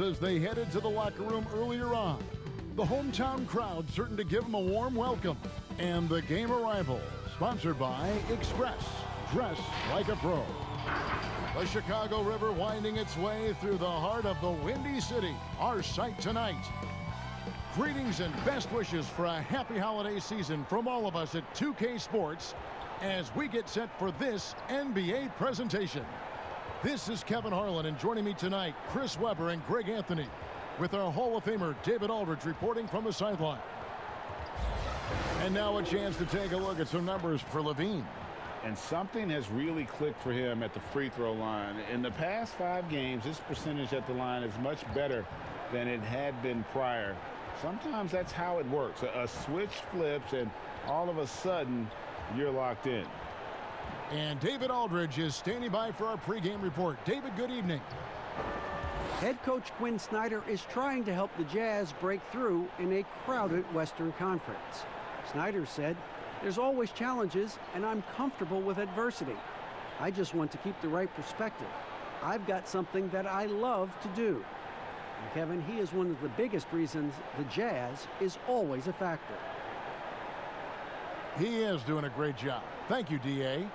as they headed to the locker room earlier on. The hometown crowd certain to give them a warm welcome. And the game arrival, sponsored by Express. Dress like a pro. The Chicago River winding its way through the heart of the Windy City, our sight tonight. Greetings and best wishes for a happy holiday season from all of us at 2K Sports as we get set for this NBA presentation. This is Kevin Harlan, and joining me tonight, Chris Webber and Greg Anthony, with our Hall of Famer David Aldridge reporting from the sideline. And now a chance to take a look at some numbers for LaVine. And something has really clicked for him at the free throw line. In the past 5 games, his percentage at the line is much better than it had been prior. Sometimes that's how it works. A switch flips, and all of a sudden, you're locked in. And David Aldridge is standing by for our pregame report. David, good evening. Head coach Quinn Snyder is trying to help the Jazz break through in a crowded Western Conference. Snyder said, "There's always challenges, and I'm comfortable with adversity. I just want to keep the right perspective. I've got something that I love to do." And Kevin, he is one of the biggest reasons the Jazz is always a factor. He is doing a great job. Thank you, D.A.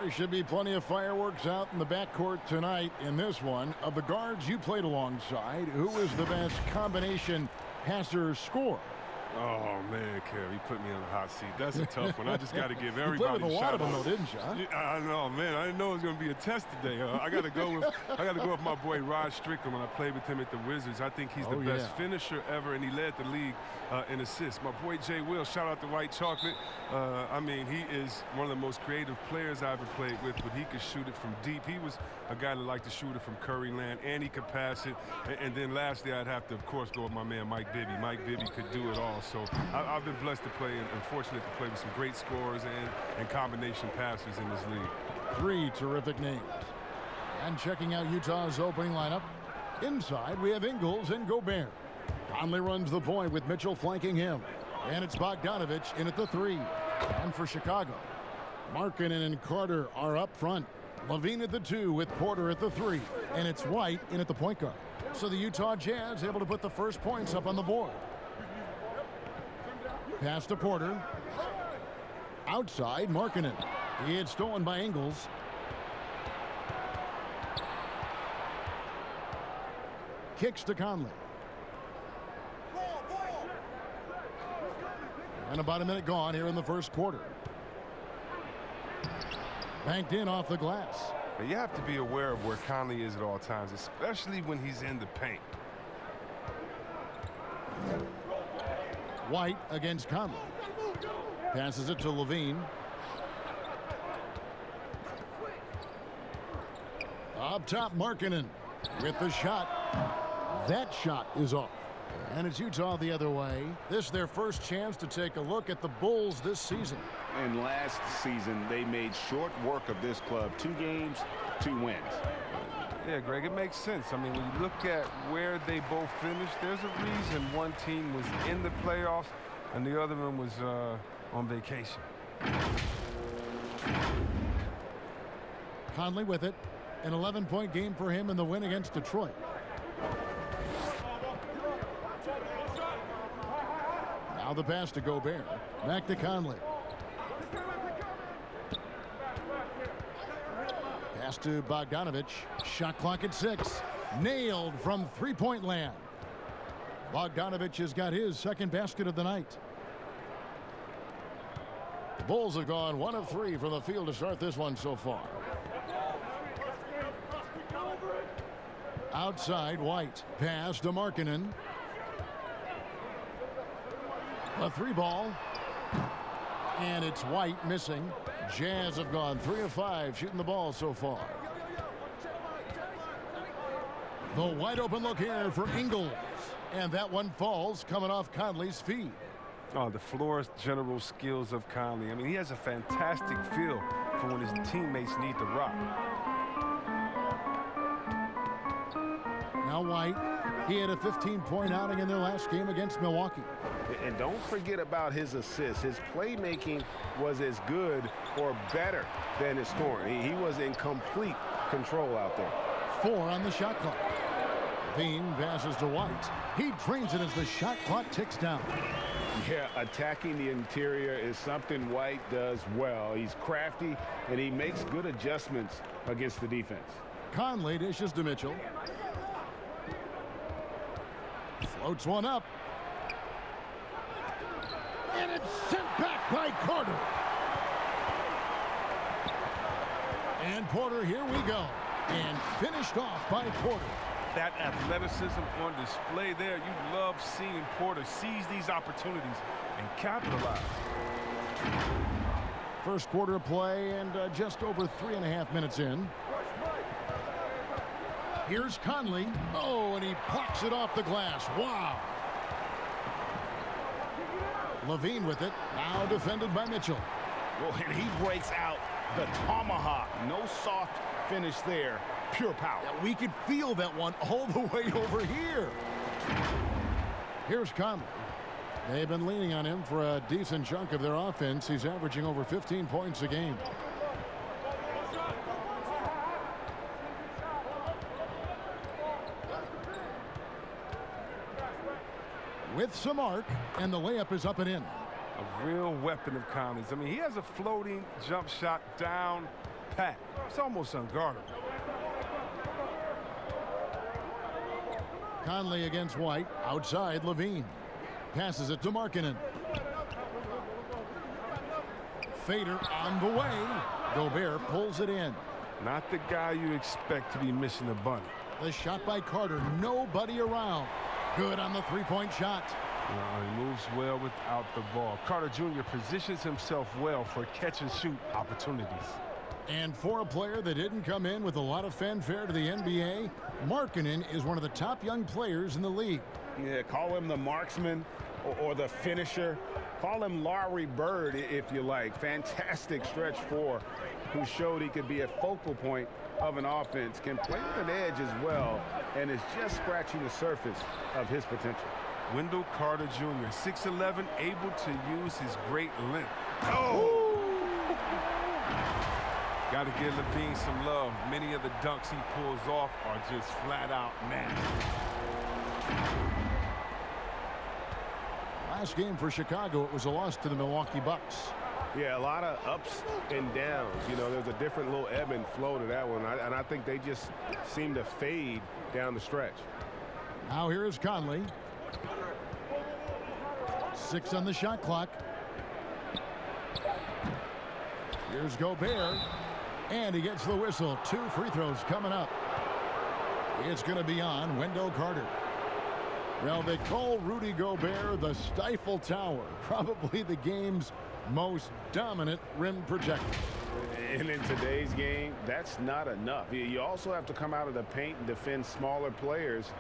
There should be plenty of fireworks out in the backcourt tonight in this one. Of the guards you played alongside, who is the best combination passer-scorer? Oh, man, Kev, he put me on the hot seat. That's a tough one. I just got to give everybody you played with a lot shout of them, out. though, didn't you? Huh? I know, man. I didn't know it was going to be a test today. I got to go with my boy Rod Strickland when I played with him at the Wizards. I think he's the best finisher ever, and he led the league in assists. My boy Jay Will, shout out to White Chocolate. I mean, he is one of the most creative players I ever played with, but he could shoot it from deep. He was a guy that liked to shoot it from Curry Land, and he could pass it. And then lastly, I'd have to, of course, go with my man Mike Bibby. Mike Bibby could do it all. So I've been blessed to play and fortunate to play with some great scorers and combination passers in this league. 3 terrific names. And checking out Utah's opening lineup, inside we have Ingles and Gobert. Conley runs the point with Mitchell flanking him. And it's Bogdanovich in at the 3. And for Chicago, Markkanen and Carter are up front. LaVine at the 2 with Porter at the 3. And it's White in at the point guard. So the Utah Jazz able to put the first points up on the board. Pass to Porter. Outside, Markkanen. He had stolen by Ingles. Kicks to Conley. And about a minute gone here in the first quarter. Banked in off the glass. But you have to be aware of where Conley is at all times, especially when he's in the paint. White against Conley. Passes it to LaVine. Up top, Markkanen with the shot. That shot is off. And it's Utah the other way. This is their first chance to take a look at the Bulls this season. And last season, they made short work of this club. 2 games, 2 wins. Yeah, Greg, it makes sense. I mean, when you look at where they both finished, there's a reason one team was in the playoffs and the other one was on vacation. Conley with it. An 11-point game for him in the win against Detroit. Now the pass to Gobert. Back to Conley. Pass to Bogdanovich. Shot clock at 6. Nailed from three-point land. Bogdanovich has got his second basket of the night. The Bulls have gone 1 of 3 from the field to start this one so far. Outside, White. Pass to Markkanen. A 3 ball. And it's White missing. Jazz have gone 3 of 5 shooting the ball so far. The wide open look here for Ingles. And that one falls coming off Conley's feet. Oh, the floor general skills of Conley. I mean, he has a fantastic feel for when his teammates need the rock. Now White. He had a 15-point outing in their last game against Milwaukee. And don't forget about his assists. His playmaking was as good or better than his scoring. He was in complete control out there. 4 on the shot clock. Levine passes to White. He drains it as the shot clock ticks down. Yeah, attacking the interior is something White does well. He's crafty, and he makes good adjustments against the defense. Conley dishes to Mitchell. Floats one up. And it's sent back by Carter. And Porter, here we go. And finished off by Porter. That athleticism on display there. You love seeing Porter seize these opportunities and capitalize. First quarter of play and just over 3.5 minutes in. Here's Conley. Oh, and he plucks it off the glass. Wow. Levine with it. Now defended by Mitchell. Well, and he breaks out the tomahawk. No soft finish there. Pure power. Yeah, we could feel that one all the way over here. Here's Conley. They've been leaning on him for a decent chunk of their offense. He's averaging over 15 points a game. With some arc, and the layup is up and in. A real weapon of Conley's. I mean, he has a floating jump shot down pat. It's almost unguardable. Conley against White. Outside, Levine. Passes it to Markkanen. Fader on the way. Gobert pulls it in. Not the guy you expect to be missing the bunny. The shot by Carter. Nobody around. Good on the three-point shot. He moves well without the ball. Carter Jr. positions himself well for catch-and-shoot opportunities. And for a player that didn't come in with a lot of fanfare to the NBA, Markkanen is one of the top young players in the league. Yeah, call him the marksman or the finisher. Call him Larry Bird if you like. Fantastic stretch four who showed he could be a focal point of an offense, can play with an edge as well, and is just scratching the surface of his potential. Wendell Carter Jr., 6'11", able to use his great length. Oh! Got to give Levine some love. Many of the dunks he pulls off are just flat out nasty. Last game for Chicago, it was a loss to the Milwaukee Bucks. Yeah, a lot of ups and downs. You know, there's a different little ebb and flow to that one. And I think they just seem to fade down the stretch. Now here is Conley. 6 on the shot clock. Here's Gobert. And he gets the whistle. 2 free throws coming up. It's going to be on Wendell Carter. Well, they call Rudy Gobert the Stifle Tower. Probably the game's most dominant rim protector. And in today's game, that's not enough. You also have to come out of the paint and defend smaller players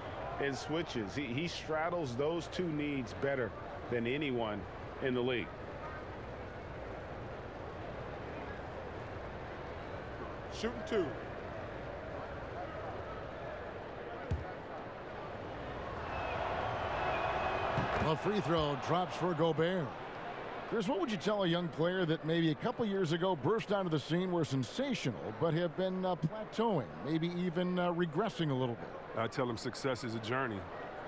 in switches. He straddles those two needs better than anyone in the league. Shooting 2. A free throw drops for Gobert. Chris, what would you tell a young player that maybe a couple years ago burst onto the scene, were sensational, but have been plateauing, maybe even regressing a little bit? I tell them success is a journey.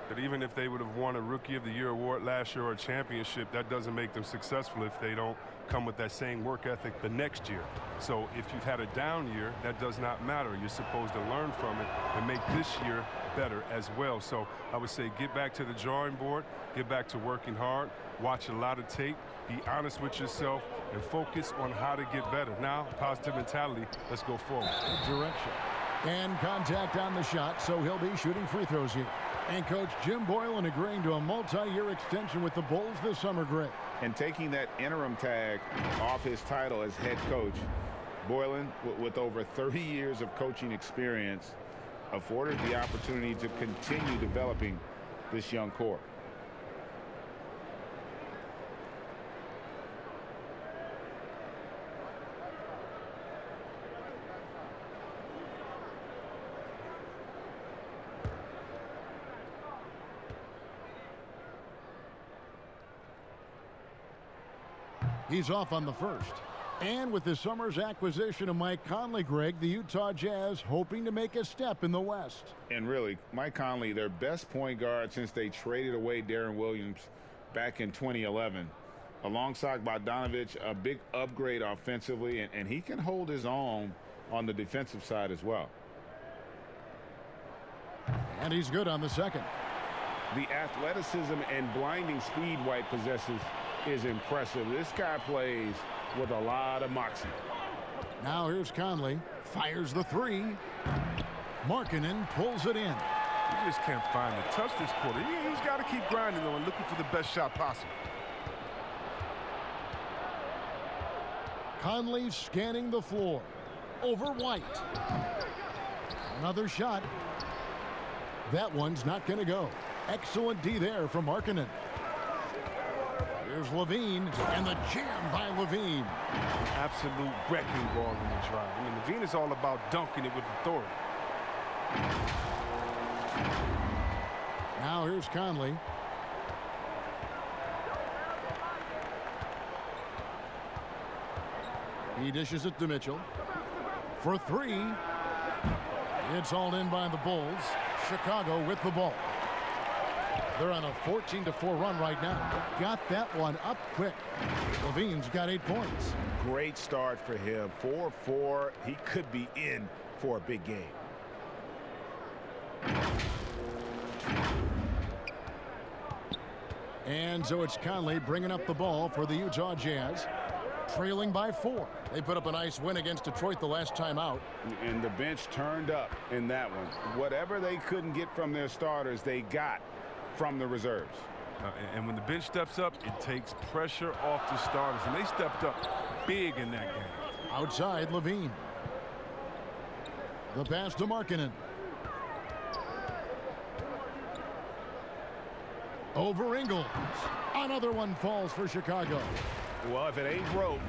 That even if they would have won a Rookie of the Year award last year or a championship, that doesn't make them successful if they don't come with that same work ethic the next year. So if you've had a down year, that does not matter. You're supposed to learn from it and make this year better as well. So I would say get back to the drawing board, get back to working hard, watch a lot of tape, be honest with yourself, and focus on how to get better. Now, positive mentality, let's go forward. Good direction. And contact on the shot, so he'll be shooting free throws here. And Coach Jim Boylan agreeing to a multi-year extension with the Bulls this summer, Greg. And taking that interim tag off his title as head coach, Boylan, with over 30 years of coaching experience, afforded the opportunity to continue developing this young core. He's off on the first. And with this summer's acquisition of Mike Conley, Greg, the Utah Jazz hoping to make a step in the West. And really, Mike Conley, their best point guard since they traded away Darren Williams back in 2011. Alongside Bogdanovich, a big upgrade offensively, and he can hold his own on the defensive side as well. And he's good on the second. The athleticism and blinding speed White possesses is impressive. This guy plays with a lot of moxie. Now here's Conley. Fires the three. Markkanen pulls it in. He just can't find the touch this quarter. He's got to keep grinding, though, and looking for the best shot possible. Conley scanning the floor. Over White. Another shot. That one's not going to go. Excellent D there from Markkanen. Here's Levine, and the jam by Levine. Absolute wrecking ball in the drive. I mean, Levine is all about dunking it with authority. Now here's Conley. He dishes it to Mitchell. For three. It's hauled in by the Bulls. Chicago with the ball. They're on a 14-4 run right now. Got that one up quick. Levine's got 8 points. Great start for him. 4-4. He could be in for a big game. And so it's Conley bringing up the ball for the Utah Jazz. Trailing by 4. They put up a nice win against Detroit the last time out. And the bench turned up in that one. Whatever they couldn't get from their starters, they got from the reserves. And when the bench steps up, it takes pressure off the starters. And they stepped up big in that game. Outside, Levine. The pass to Markkanen. Over Ingles. Another one falls for Chicago. Well, if it ain't broke,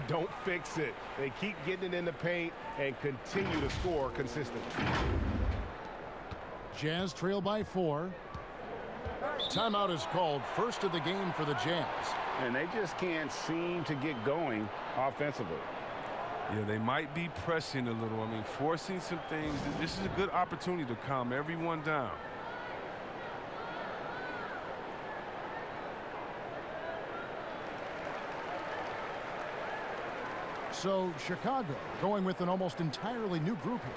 don't fix it. They keep getting it in the paint and continue to score consistently. Jazz trail by 4. Timeout is called, first of the game for the Jazz. And they just can't seem to get going offensively. Yeah, they might be pressing a little. I mean, forcing some things. This is a good opportunity to calm everyone down. So Chicago going with an almost entirely new group here.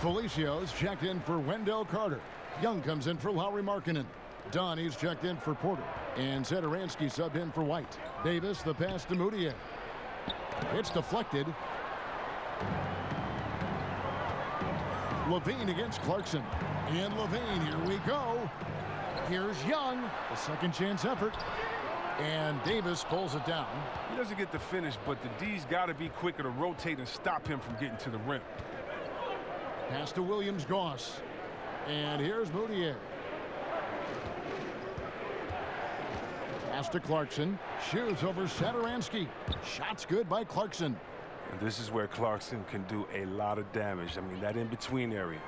Felicio's checked in for Wendell Carter. Young comes in for Lauri Markkanen. Donnie's checked in for Porter. And Satoransky subbed in for White. Davis, the pass to Moutier. It's deflected. Levine against Clarkson. And Levine, here we go. Here's Young, a second chance effort. And Davis pulls it down. He doesn't get the finish, but the D's got to be quicker to rotate and stop him from getting to the rim. Pass to Williams-Goss. And here's Moutier. Pass to Clarkson. Shoots over Satoransky. Shots good by Clarkson. And this is where Clarkson can do a lot of damage. I mean, that in-between area.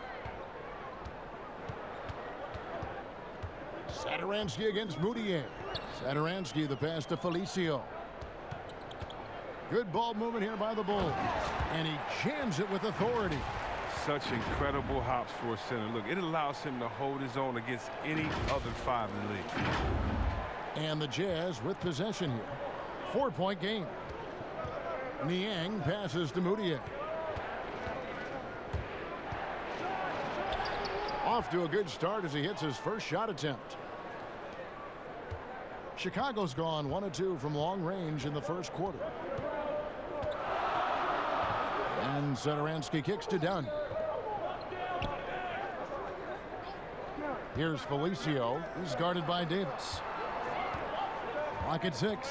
Satoransky against Moutier. Satoransky, the pass to Felicio. Good ball movement here by the Bulls. And he jams it with authority. Such incredible hops for a center. Look, it allows him to hold his own against any other 5 in the league. And the Jazz with possession here. 4-point game. Niang passes to Moutier. Off to a good start as he hits his first shot attempt. Chicago's gone 1 of 2 from long range in the first quarter. And Satoransky kicks to Dunn. Here's Felicio. He's guarded by Davis. Clock at 6.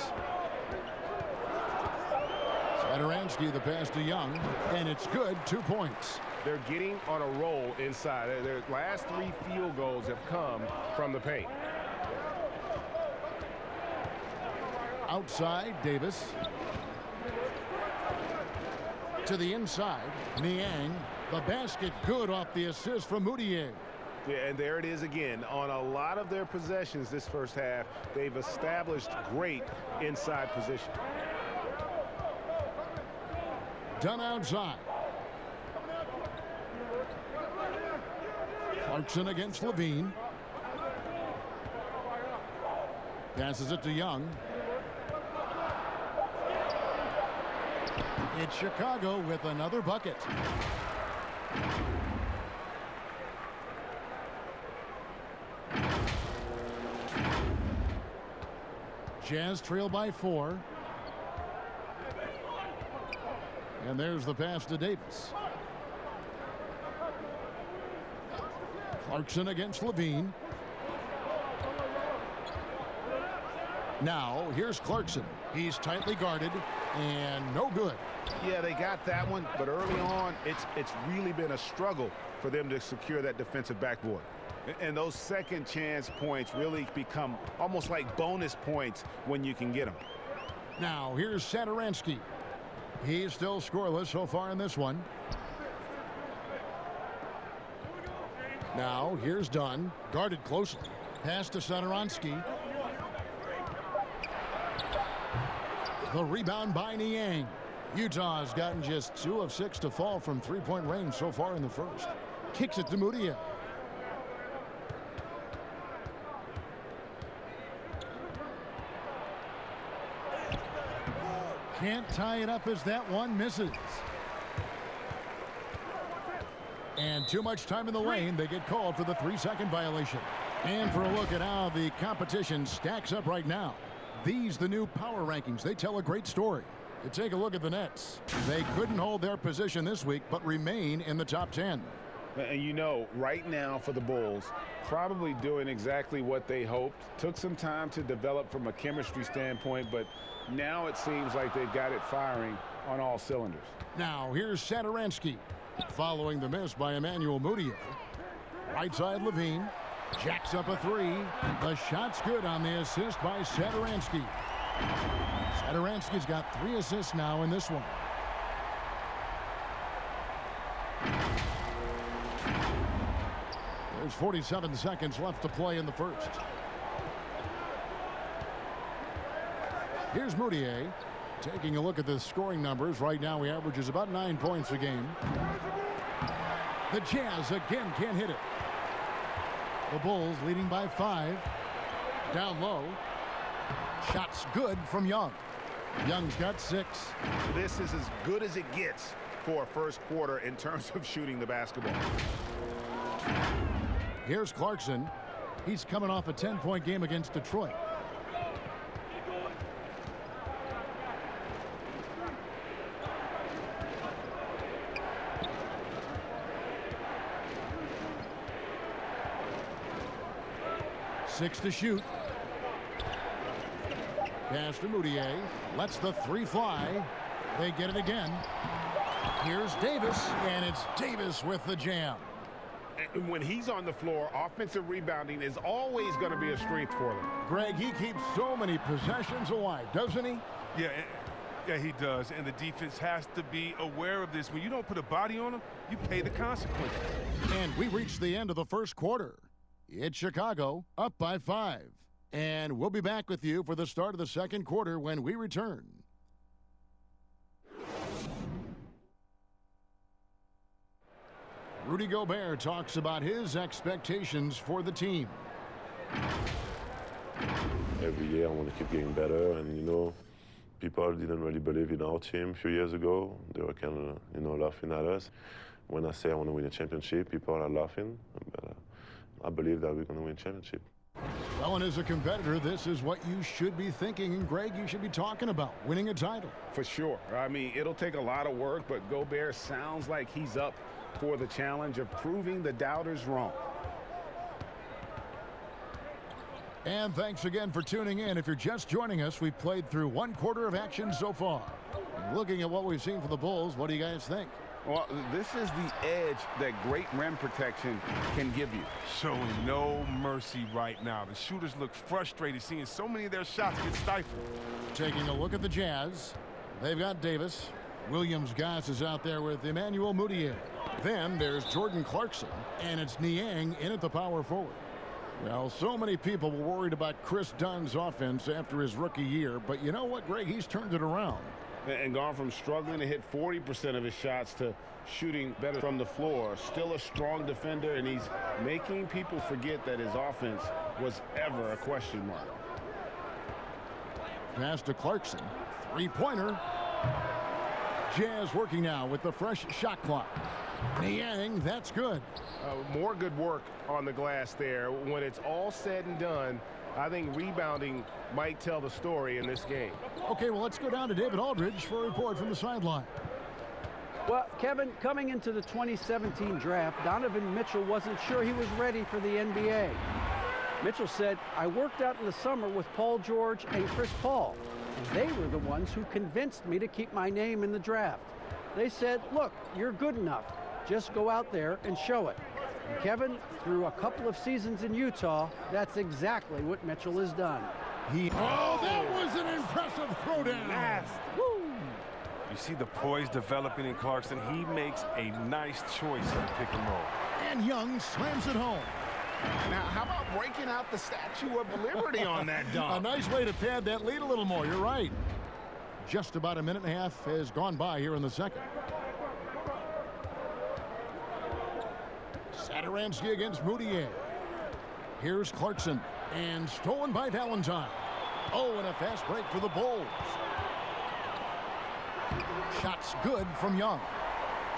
Satoransky, the pass to Young. And it's good. 2 points. They're getting on a roll inside. Their last 3 field goals have come from the paint. Outside, Davis. To the inside, Niang. The basket good off the assist from Moutier. Yeah, and there it is again. On a lot of their possessions this first half, they've established great inside position. Done outside. Clarkson against Levine. Passes it to Young. It's Chicago with another bucket. Jazz trail by 4. And there's the pass to Davis. Clarkson against Levine. Now, here's Clarkson. He's tightly guarded and no good. Yeah, they got that one, but early on, it's really been a struggle for them to secure that defensive backboard. And those second chance points really become almost like bonus points when you can get them. Now, here's Satoransky. He's still scoreless so far in this one. Now, here's Dunn. Guarded closely. Pass to Satoransky. The rebound by Niang. Utah has gotten just 2 of 6 to fall from three-point range so far in the first. Kicks it to Mudiay. Can't tie it up as that one misses. And too much time in the lane. They get called for the 3-second violation. And for a look at how the competition stacks up right now. These, the new power rankings, they tell a great story. You take a look at the Nets. They couldn't hold their position this week, but remain in the top 10. And you know, right now for the Bulls, probably doing exactly what they hoped. Took some time to develop from a chemistry standpoint, but now it seems like they've got it firing on all cylinders. Now, here's Satoransky. Following the miss by Emmanuel Mudiay. Right side Levine. Jacks up a 3. The shot's good on the assist by Satoransky. Satoransky's got 3 assists now in this one. There's 47 seconds left to play in the first. Here's Mudiay. Taking a look at the scoring numbers. Right now he averages about 9 points a game. The Jazz again can't hit it. The Bulls leading by 5. Down low. Shots good from Young. Young's got 6. This is as good as it gets for a first quarter in terms of shooting the basketball. Here's Clarkson. He's coming off a 10-point game against Detroit. Six to shoot. Pass to Mudiay. Lets the 3 fly. They get it again. Here's Davis, and it's Davis with the jam. And when he's on the floor, offensive rebounding is always going to be a strength for them. Greg, he keeps so many possessions alive, doesn't he? Yeah, he does. And the defense has to be aware of this. When you don't put a body on him, you pay the consequences. And we reached the end of the first quarter. It's Chicago up by 5. And we'll be back with you for the start of the second quarter when we return. Rudy Gobert talks about his expectations for the team. Every year I want to keep getting better, and you know, people didn't really believe in our team a few years ago. They were kind of, you know, laughing at us. When I say I want to win a championship, people are laughing. But I believe that we're going to win a championship. Well, and as a competitor, this is what you should be thinking, and Greg, you should be talking about winning a title. For sure. I mean, it'll take a lot of work, but Gobert sounds like he's up for the challenge of proving the doubters wrong. And thanks again for tuning in. If you're just joining us, we've played through 1 quarter of action so far. Looking at what we've seen for the Bulls, what do you guys think? Well, this is the edge that great rim protection can give you. Showing no mercy right now. The shooters look frustrated seeing so many of their shots get stifled. Taking a look at the Jazz. They've got Davis. Williams-Goss is out there with Emmanuel Mudiay. Then there's Jordan Clarkson, and it's Niang in at the power forward. Well, so many people were worried about Chris Dunn's offense after his rookie year, but you know what, Greg? He's turned it around. and gone from struggling to hit 40% of his shots to shooting better from the floor. Still a strong defender, and he's making people forget that his offense was ever a question mark. Pass to Clarkson. Three-pointer. Jazz working now with the fresh shot clock. Niang, that's good. More good work on the glass there. When it's all said and done, I think rebounding might tell the story in this game. Okay, well, let's go down to David Aldridge for a report from the sideline. Well, Kevin, coming into the 2017 draft, Donovan Mitchell wasn't sure he was ready for the NBA. Mitchell said, "I worked out in the summer with Paul George and Chris Paul. And they were the ones who convinced me to keep my name in the draft. They said, look, you're good enough. Just go out there and show it." And Kevin, through a couple of seasons in Utah, that's exactly what Mitchell has done. Oh, that was an impressive throwdown. Woo. You see the poise developing in Clarkson. He makes a nice choice in the pick and roll. And Young slams it home. Now, how about breaking out the Statue of Liberty on that dunk? A nice way to pad that lead a little more. You're right. Just about a minute and a half has gone by here in the second. Satoransky against Moutier. Here's Clarkson. And stolen by Valentine. Oh, and a fast break for the Bulls. Shots good from Young.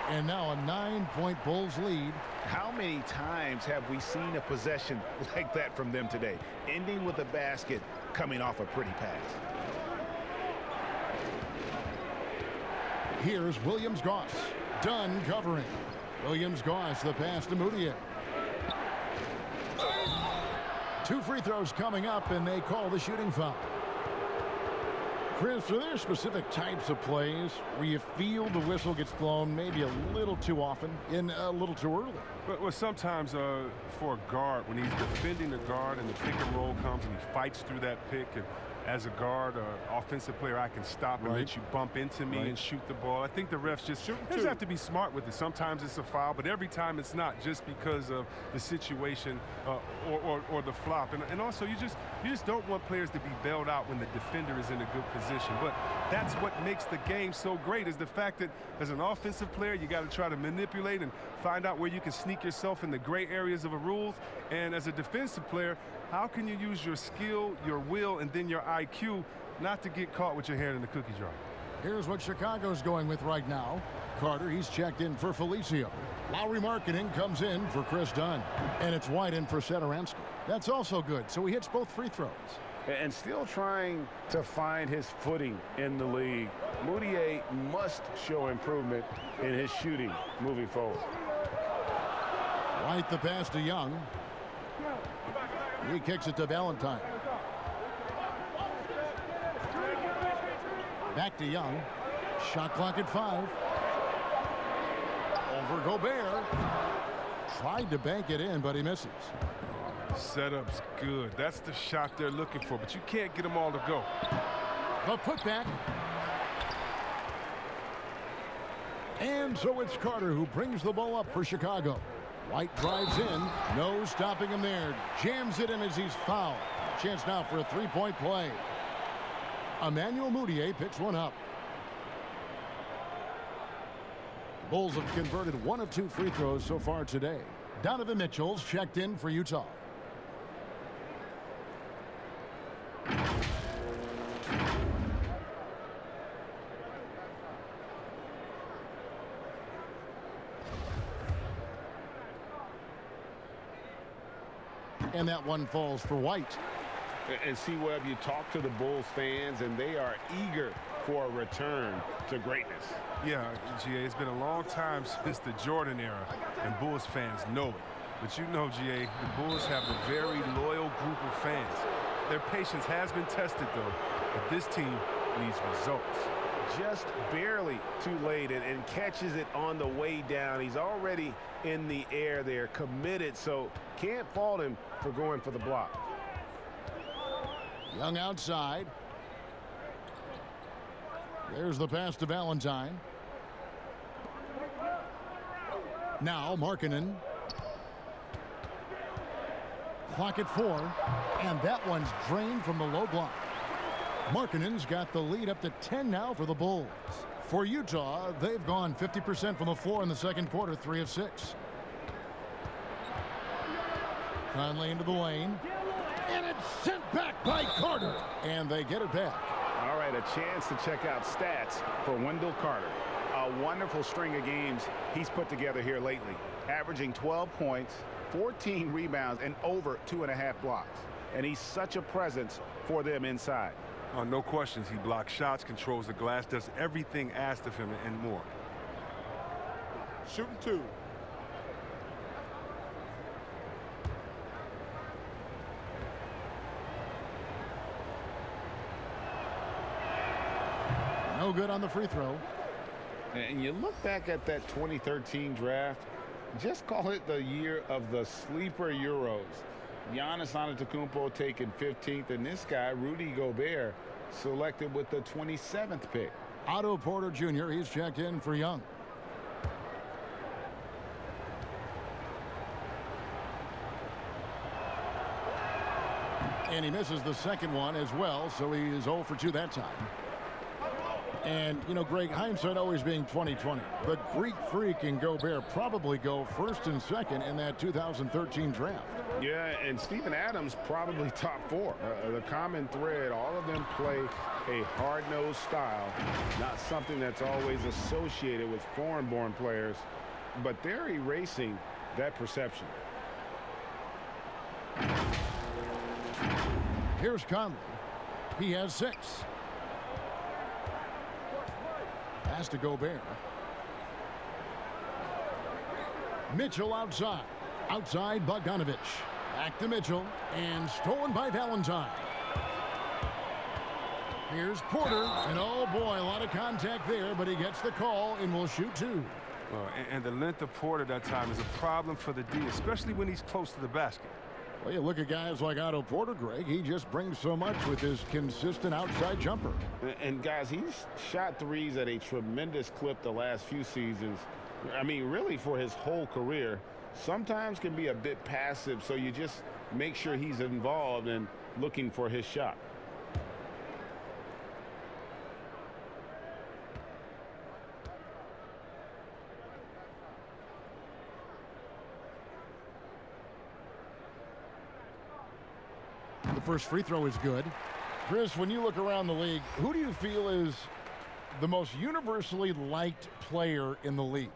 And now a 9-point Bulls lead. How many times have we seen a possession like that from them today? Ending with a basket, coming off a pretty pass. Here's Williams-Goss. Dunn covering. Williams-Goss, the pass to Moutier. 2 free throws coming up, and they call the shooting foul. Chris, are there specific types of plays where you feel the whistle gets blown maybe a little too often and a little too early? Well, sometimes for a guard, when he's defending the guard and the pick and roll comes and he fights through that pick, and as a guard, offensive player, I can stop and let you bump into me and shoot the ball. I think the refs just have to be smart with it. Sometimes it's a foul, but every time it's not, just because of the situation or the flop. And also, you just don't want players to be bailed out when the defender is in a good position. But that's what makes the game so great, is the fact that as an offensive player, you got to try to manipulate and find out where you can sneak yourself in the gray areas of a rules. And as a defensive player, how can you use your skill, your will, and then your IQ not to get caught with your hand in the cookie jar? Here's what Chicago's going with right now. Carter, he's checked in for Felicio. Lowry Markkanen comes in for Chris Dunn. And it's White in for Satoransky. That's also good, so he hits both free throws. And still trying to find his footing in the league. Moutier must show improvement in his shooting moving forward. White the pass to Young. He kicks it to Valentine. Back to Young. Shot clock at 5. Over Gobert. Tried to bank it in, but he misses. Setup's good. That's the shot they're looking for, but you can't get them all to go. The putback. And so it's Carter who brings the ball up for Chicago. White drives in. No stopping him there. Jams it in as he's fouled. Chance now for a three-point play. Emmanuel Moutier picks one up. The Bulls have converted 1 of 2 free throws so far today. Donovan Mitchell's checked in for Utah. And that one falls for White. And see, Webb, you talk to the Bulls fans, and they are eager for a return to greatness. Yeah, GA, it's been a long time since the Jordan era, and Bulls fans know it. But you know, GA, the Bulls have a very loyal group of fans. Their patience has been tested, though, but this team needs results. Just barely too late and catches it on the way down. He's already in the air there, committed, so can't fault him for going for the block. Young outside. There's the pass to Valentine. Now Markkanen. Clock at 4. And that one's drained from the low block. Markkanen's got the lead up to 10 now for the Bulls. For Utah, they've gone 50% from the floor in the second quarter, 3 of 6. Conley into the lane. And it's sent back by Carter. And they get it back. All right, a chance to check out stats for Wendell Carter. A wonderful string of games he's put together here lately. Averaging 12 points, 14 rebounds, and over 2.5 blocks. And he's such a presence for them inside. No questions. He blocks shots, controls the glass, does everything asked of him and more. Shooting 2. No good on the free throw. And you look back at that 2013 draft, just call it the year of the sleeper Euros. Giannis Antetokounmpo taken 15th, and this guy, Rudy Gobert, selected with the 27th pick. Otto Porter Jr., he's checked in for Young. And he misses the second one as well, so he is 0 for 2 that time. And, you know, Greg, hindsight always being 20/20. The Greek Freak and Gobert probably go first and second in that 2013 draft. Yeah, and Steven Adams probably top 4. The common thread, all of them play a hard-nosed style, not something that's always associated with foreign-born players, but they're erasing that perception. Here's Conley. He has 6. Pass to Gobert. Mitchell outside. Outside Bogdanovich. Back to Mitchell. And stolen by Valentine. Here's Porter. And oh boy, a lot of contact there, but he gets the call and will shoot 2. And the length of Porter that time is a problem for the D, especially when he's close to the basket. Well, you look at guys like Otto Porter, Greg. He just brings so much with his consistent outside jumper. And guys, he's shot threes at a tremendous clip the last few seasons. I mean, really for his whole career. Sometimes can be a bit passive, so you just make sure he's involved and looking for his shot. The first free throw is good. Chris, when you look around the league, who do you feel is the most universally liked player in the league?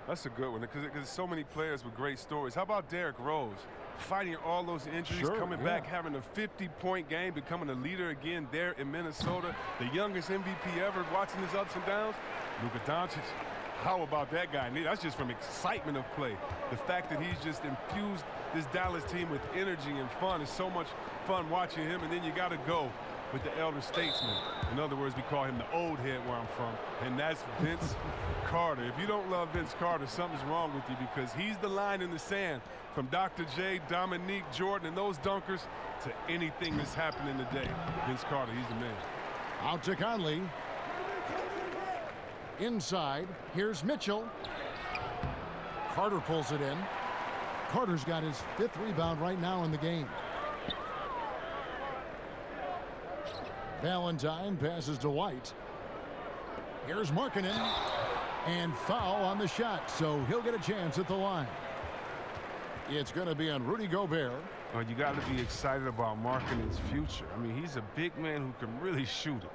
That's a good one because there's so many players with great stories. How about Derrick Rose? Fighting all those injuries, coming back, having a 50-point game, becoming a leader again there in Minnesota. The youngest MVP ever, watching his ups and downs. Luka Doncic. How about that guy? That's just from excitement of play. The fact that he's just infused this Dallas team with energy and fun. It's so much fun watching him. And then you got to go with the elder statesman. In other words, we call him the old head where I'm from. And that's Vince Carter. If you don't love Vince Carter, something's wrong with you because he's the line in the sand from Dr. J, Dominique, Jordan, and those dunkers to anything that's happening today. Vince Carter, he's the man. Out to Conley. Inside, here's Mitchell. Carter pulls it in. Carter's got his 5th rebound right now in the game. Valentine passes to White. Here's Markkanen. And foul on the shot, so he'll get a chance at the line. It's going to be on Rudy Gobert. Well, you got to be excited about Markkanen's future. I mean, he's a big man who can really shoot it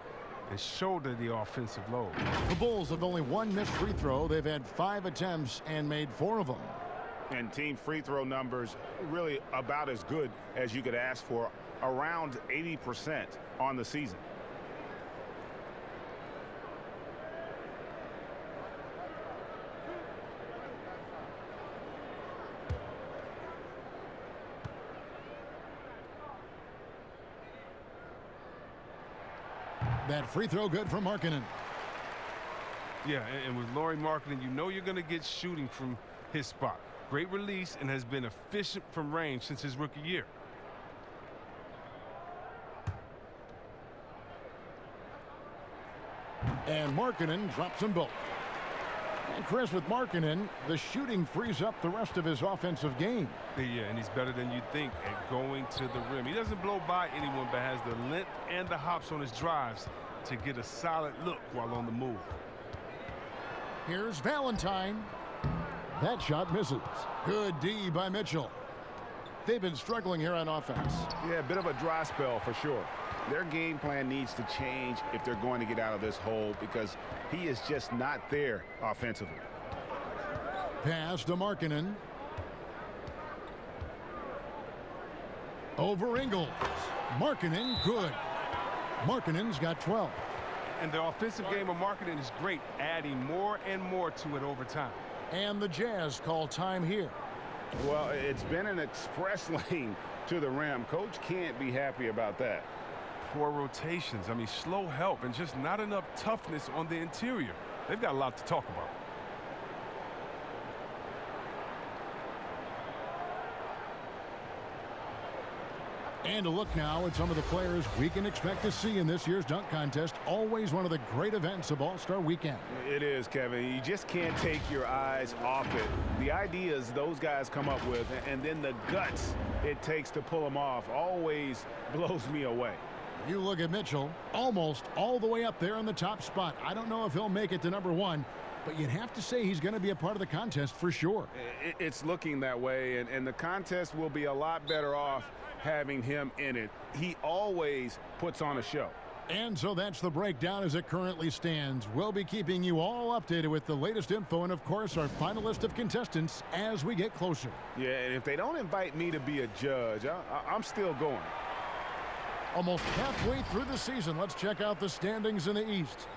and shoulder the offensive load. The Bulls have only 1 missed free throw. They've had 5 attempts and made 4 of them. And team free throw numbers really about as good as you could ask for, around 80% on the season. That free throw good for Markkanen. Yeah, and with Lauri Markkanen, you know you're going to get shooting from his spot. Great release and has been efficient from range since his rookie year. And Markkanen drops them both. And Chris, with Markkanen, the shooting frees up the rest of his offensive game. Yeah, and he's better than you think at going to the rim. He doesn't blow by anyone, but has the length and the hops on his drives to get a solid look while on the move. Here's Valentine. That shot misses. Good D by Mitchell. They've been struggling here on offense. Yeah, a bit of a dry spell for sure. Their game plan needs to change if they're going to get out of this hole because he is just not there offensively. Pass to Markkanen. Over Ingles. Markkanen, good. Markkanen's got 12. And the offensive game of Markkanen is great, adding more and more to it over time. And the Jazz call time here. Well, it's been an express lane to the rim. Coach can't be happy about that. Poor rotations. I mean, slow help and just not enough toughness on the interior. They've got a lot to talk about. And a look now at some of the players we can expect to see in this year's dunk contest. Always one of the great events of All-Star Weekend. It is, Kevin. You just can't take your eyes off it. The ideas those guys come up with and then the guts it takes to pull them off always blows me away. You look at Mitchell, almost all the way up there in the top spot. I don't know if he'll make it to number one, but you'd have to say he's going to be a part of the contest for sure. It's looking that way, and the contest will be a lot better off having him in it. He always puts on a show. And so that's the breakdown as it currently stands. We'll be keeping you all updated with the latest info and, of course, our final list of contestants as we get closer. Yeah, and if they don't invite me to be a judge, I'm still going. Almost halfway through the season, let's check out the standings in the East.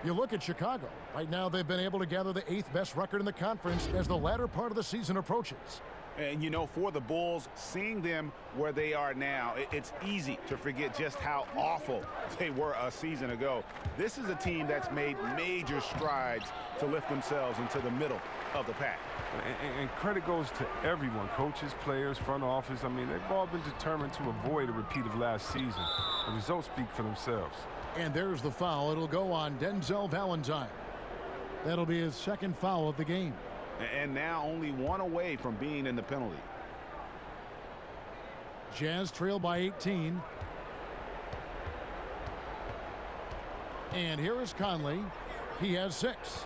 You look at Chicago. Right now, they've been able to gather the 8th best record in the conference as the latter part of the season approaches. And, you know, for the Bulls, seeing them where they are now, it's easy to forget just how awful they were a season ago. This is a team that's made major strides to lift themselves into the middle of the pack. And credit goes to everyone, coaches, players, front office. I mean, they've all been determined to avoid a repeat of last season. The results speak for themselves. And there's the foul. It'll go on Denzel Valentine. That'll be his second foul of the game. And now only one away from being in the penalty. Jazz trail by 18. And here is Conley. He has 6.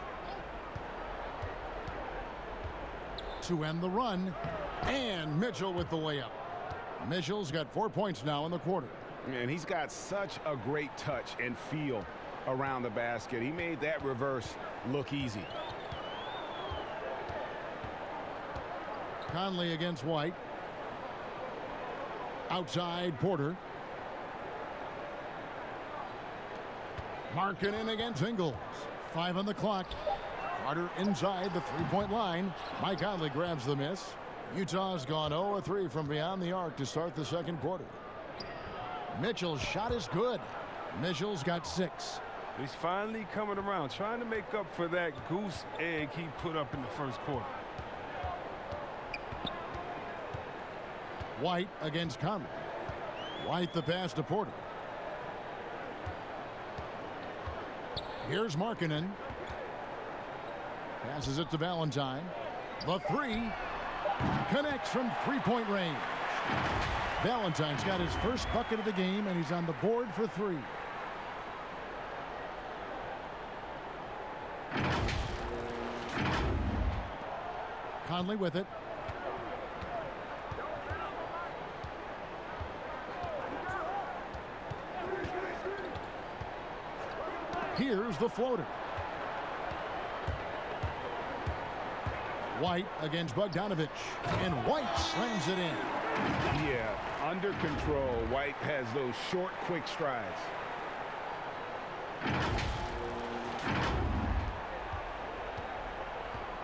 To end the run. And Mitchell with the layup. Mitchell's got 4 points now in the quarter. And he's got such a great touch and feel around the basket. He made that reverse look easy. Conley against White. Outside Porter. Markkanen against Ingles. 5 on the clock. Carter inside the three-point line. Mike Conley grabs the miss. Utah's gone 0 of 3 from beyond the arc to start the second quarter. Mitchell's shot is good. Mitchell's got 6. He's finally coming around, trying to make up for that goose egg he put up in the first quarter. White against Conley. White the pass to Porter. Here's Markkanen. Passes it to Valentine. The 3 connects from three-point range. Valentine's got his first bucket of the game, and he's on the board for 3. Conley with it. Here's the floater. White against Bogdanovich, and White slams it in. Yeah, under control. White has those short, quick strides.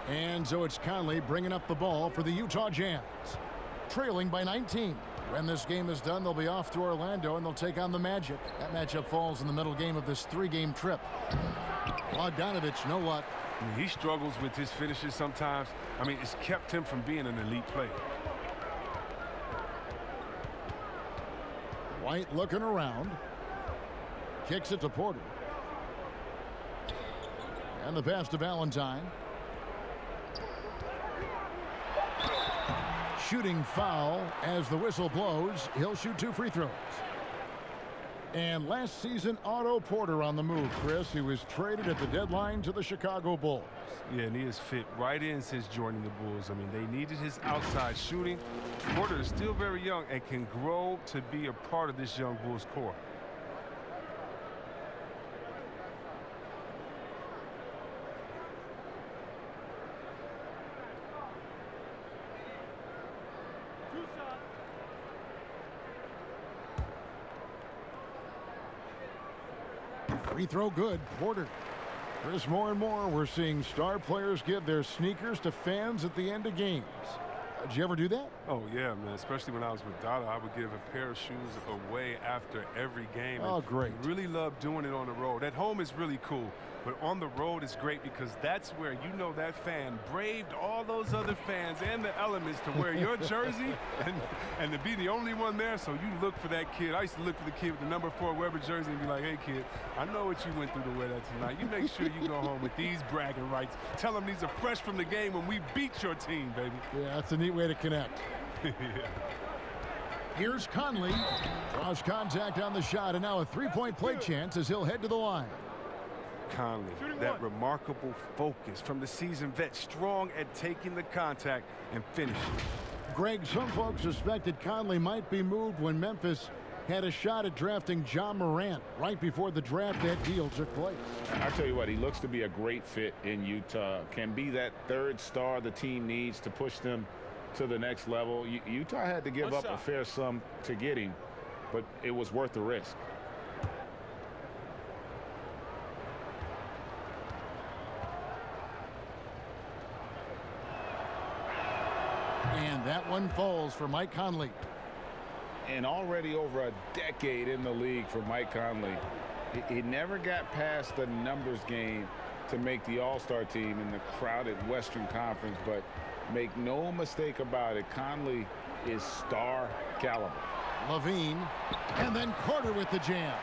And so it's Conley bringing up the ball for the Utah Jazz. Trailing by 19. When this game is done, they'll be off to Orlando, and they'll take on the Magic. That matchup falls in the middle game of this 3-game trip. Bogdanovich, no luck. He struggles with his finishes sometimes. I mean, it's kept him from being an elite player. White looking around. Kicks it to Porter. And the pass to Valentine. shooting foul. As the whistle blows, he'll shoot 2 free throws. And last season, Otto Porter on the move, Chris. He was traded at the deadline to the Chicago Bulls. Yeah, and he has fit right in since joining the Bulls. I mean, they needed his outside shooting. Porter is still very young and can grow to be a part of this young Bulls core. Free throw good, Porter. Chris, more and more we're seeing star players give their sneakers to fans at the end of games. Did you ever do that? Oh, yeah, man. Especially when I was with Dada, I would give a pair of shoes away after every game. Oh, great. Really love doing it on the road. At home is really cool, but on the road is great because that's where you know that fan braved all those other fans and the elements to wear your jersey and to be the only one there. So you look for that kid. I used to look for the kid with the number 4 Weber jersey and be like, hey, kid, I know what you went through to wear that tonight. You make sure you go home with these bragging rights. Tell them these are fresh from the game when we beat your team, baby. Yeah, that's a neat way to connect. Yeah. Here's Conley. Draws contact on the shot, and now a 3-point play chance as he'll head to the line. Conley, that remarkable focus from the seasoned vet, strong at taking the contact and finishing. Greg, some folks suspected Conley might be moved when Memphis had a shot at drafting John Morant right before the draft. That deal took place. I tell you what, he looks to be a great fit in Utah. Can be that third star the team needs to push them to the next level. Utah had to give up a fair sum to get him, but it was worth the risk. And that one falls for Mike Conley. And already over a decade in the league for Mike Conley. He never got past the numbers game to make the All-Star team in the crowded Western Conference, but make no mistake about it, Conley is star caliber. Levine, and then Carter with the jam.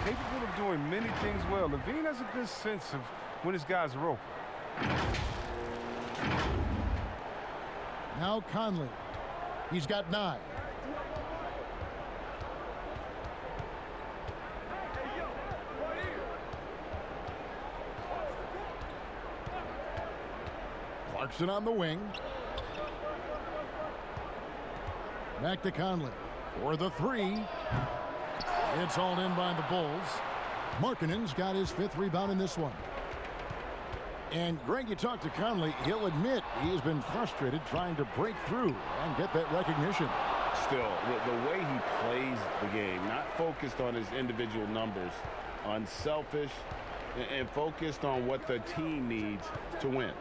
Capable of doing many things well. Levine has a good sense of when his guys are open. Now Conley. He's got 9. Clarkson on the wing. Back to Conley for the 3. It's hauled in by the Bulls. Markkanen's got his 5th rebound in this one. And Greg, you talk to Conley, he'll admit he's been frustrated trying to break through and get that recognition. Still, the way he plays the game, not focused on his individual numbers, unselfish, and focused on what the team needs to win.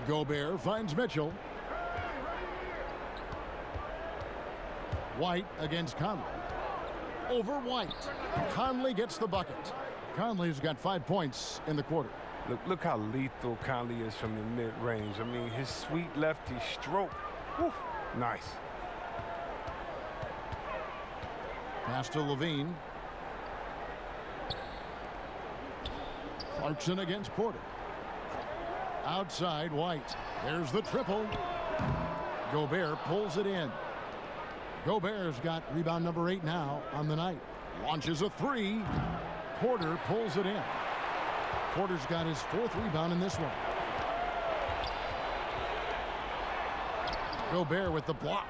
Gobert finds Mitchell. White against Conley. Over White. Conley gets the bucket. Conley's got 5 points in the quarter. Look how lethal Conley is from the mid-range. I mean, his sweet lefty stroke. Whew, nice. Pass to Levine. Clarkson against Porter. Outside White. There's the triple. Gobert pulls it in. Gobert's got rebound number 8 now on the night. Launches a 3. Porter pulls it in. Porter's got his 4th rebound in this one. Gobert with the block.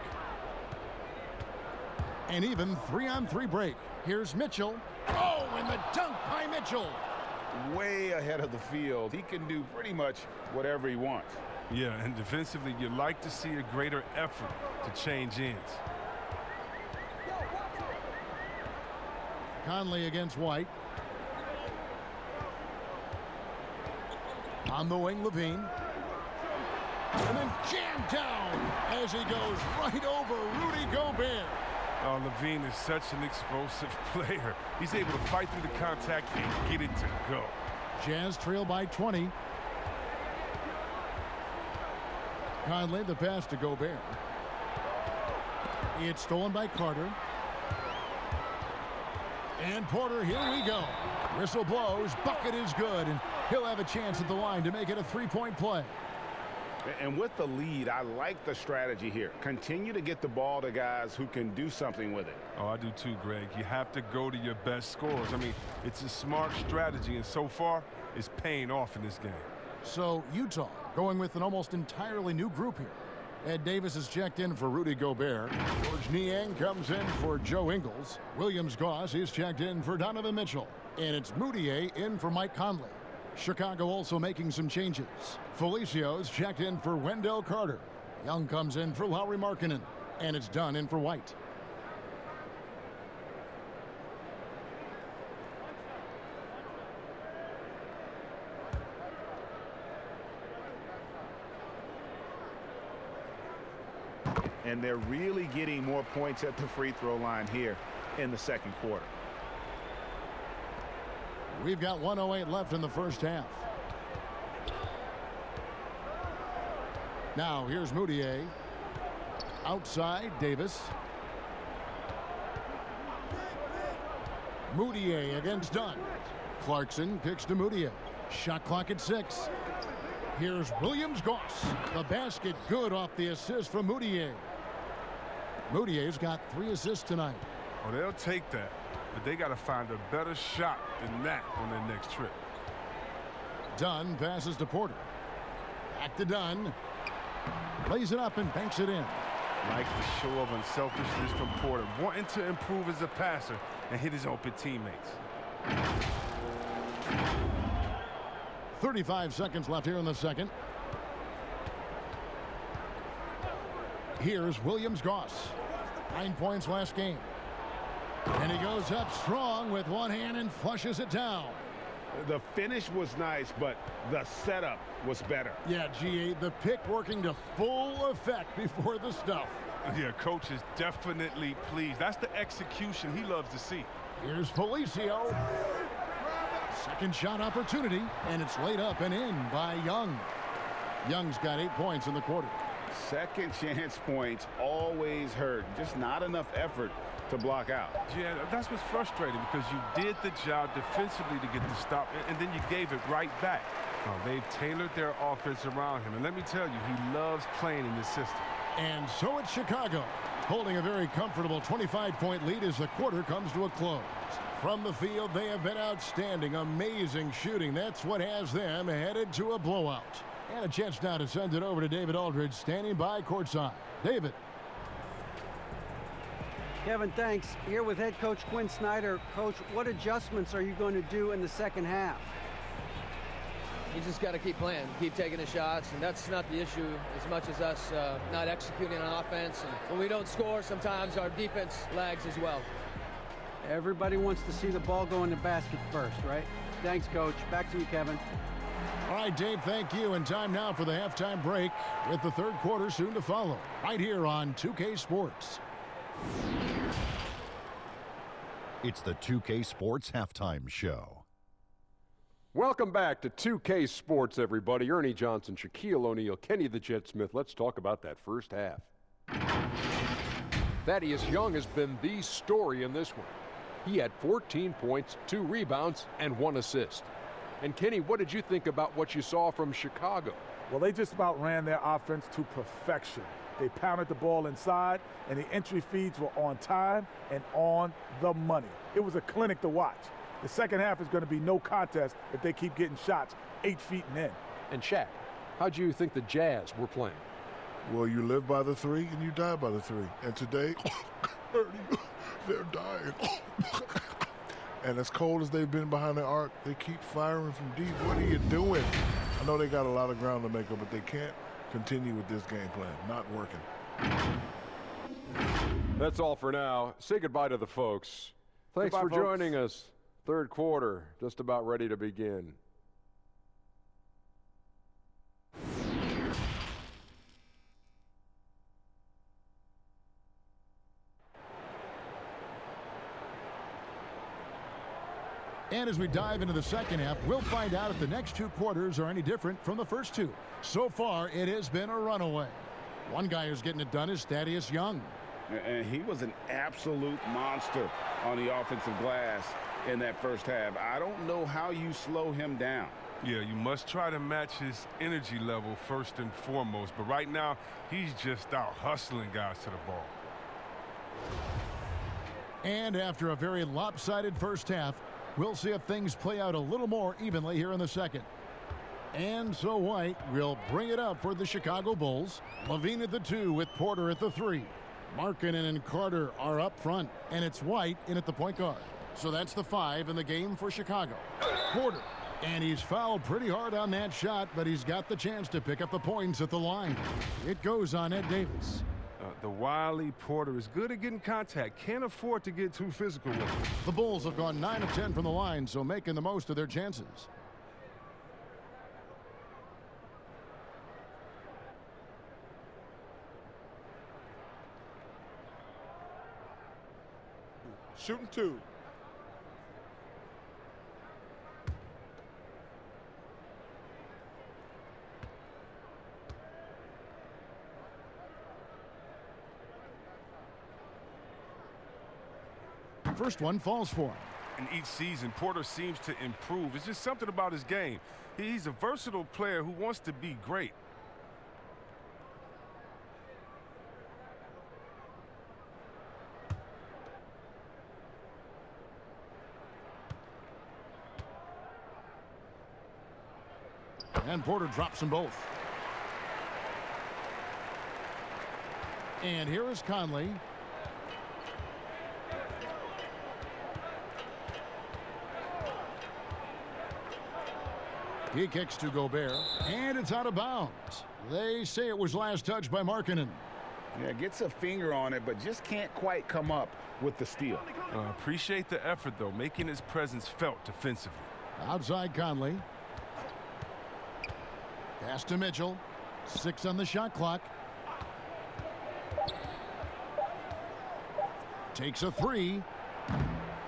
And even 3-on-3 break. Here's Mitchell. Oh, and the dunk by Mitchell. Way ahead of the field. He can do pretty much whatever he wants. Yeah, and defensively, you like to see a greater effort to change ends. Conley against White. On the wing, Levine. And then jammed down as he goes right over Rudy Gobert. Oh, Levine is such an explosive player. He's able to fight through the contact and get it to go. Jazz trail by 20. Conley, the pass to Gobert. It's stolen by Carter. And Porter, here we go. Whistle blows, bucket is good, and he'll have a chance at the line to make it a 3-point play. And with the lead, I like the strategy here. Continue to get the ball to guys who can do something with it. Oh, I do too, Greg. You have to go to your best scorers. I mean, it's a smart strategy, and so far, it's paying off in this game. So Utah going with an almost entirely new group here. Ed Davis is checked in for Rudy Gobert. George Niang comes in for Joe Ingles. Williams Goss is checked in for Donovan Mitchell. And it's Moutier in for Mike Conley. Chicago also making some changes. Felicio's checked in for Wendell Carter. Young comes in for Lauri Markkanen. And it's Dunn in for White. And they're really getting more points at the free throw line here in the second quarter. We've got 1:08 left in the first half. Now here's Moutier. Outside, Davis. Moutier against Dunn. Clarkson kicks to Moutier. Shot clock at 6. Here's Williams Goss. The basket good off the assist from Moutier. Moutier's got 3 assists tonight. Oh, they'll take that, but they got to find a better shot than that on their next trip. Dunn passes to Porter. Back to Dunn. Lays it up and banks it in. Like the show of unselfishness from Porter, wanting to improve as a passer and hit his open teammates. 35 seconds left here in the second. Here's Williams Goss. 9 points last game. And he goes up strong with one hand and flushes it down. The finish was nice, but the setup was better. Yeah, GA, the pick working to full effect before the stuff. Yeah, coach is definitely pleased. That's the execution he loves to see. Here's Felicio. Second shot opportunity, and it's laid up and in by Young. Young's got 8 points in the quarter. Second chance points always hurt. Just not enough effort to block out. Yeah, that's what's frustrating, because you did the job defensively to get the stop, and then you gave it right back. They've tailored their offense around him, and let me tell you, he loves playing in this system. And so it's Chicago, holding a very comfortable 25-point lead as the quarter comes to a close. From the field, they have been outstanding, amazing shooting. That's what has them headed to a blowout. And a chance now to send it over to David Aldridge, standing by courtside. David. Kevin, thanks. Here with head coach Quinn Snyder. Coach, what adjustments are you going to do in the second half? You just got to keep playing, keep taking the shots, and that's not the issue as much as us not executing on offense. And when we don't score, sometimes our defense lags as well. Everybody wants to see the ball go in the basket first, right? Thanks, Coach. Back to you, Kevin. All right, Dave, thank you. And time now for the halftime break, with the third quarter soon to follow, right here on 2K Sports. It's the 2K Sports Halftime Show. Welcome back to 2K Sports, everybody. Ernie Johnson, Shaquille O'Neal, Kenny the Jet Smith. Let's talk about that first half. Thaddeus Young has been the story in this one. He had 14 points, 2 rebounds, and 1 assist. And Kenny, what did you think about what you saw from Chicago? Well, they just about ran their offense to perfection. They pounded the ball inside, and the entry feeds were on time and on the money. It was a clinic to watch. The second half is going to be no contest if they keep getting shots 8 feet and in. And Shaq, how'd you think the Jazz were playing? Well, you live by the 3 and you die by the 3. And today, they're dying. And as cold as they've been behind the arc, they keep firing from deep. What are you doing? I know they got a lot of ground to make up, but they can't continue with this game plan. Not working. That's all for now. Say goodbye to the folks. Thanks Goodbye, for folks. joining us. Third quarter, just about ready to begin. And as we dive into the second half, we'll find out if the next 2 quarters are any different from the first 2. So far, it has been a runaway. One guy who's getting it done is Thaddeus Young. And he was an absolute monster on the offensive glass in that first half. I don't know how you slow him down. Yeah, you must try to match his energy level first and foremost. But right now, he's just out hustling guys to the ball. And after a very lopsided first half, we'll see if things play out a little more evenly here in the second. And so White will bring it up for the Chicago Bulls. Levine at the 2 with Porter at the 3. Markkanen and Carter are up front, and it's White in at the point guard. So that's the 5 in the game for Chicago. Porter, and he's fouled pretty hard on that shot, but he's got the chance to pick up the points at the line. It goes on Ed Davis. The wily Porter is good at getting contact. Can't afford to get too physical with him. The Bulls have gone 9 of 10 from the line, so making the most of their chances. Shooting 2. First one falls for him. And each season, Porter seems to improve. It's just something about his game. He's a versatile player who wants to be great. And Porter drops them both. And here is Conley. He kicks to Gobert, and it's out of bounds. They say it was last touched by Markkanen. Yeah, gets a finger on it, but just can't quite come up with the steal. Appreciate the effort, though, making his presence felt defensively. Outside Conley. Pass to Mitchell. 6 on the shot clock. Takes a 3.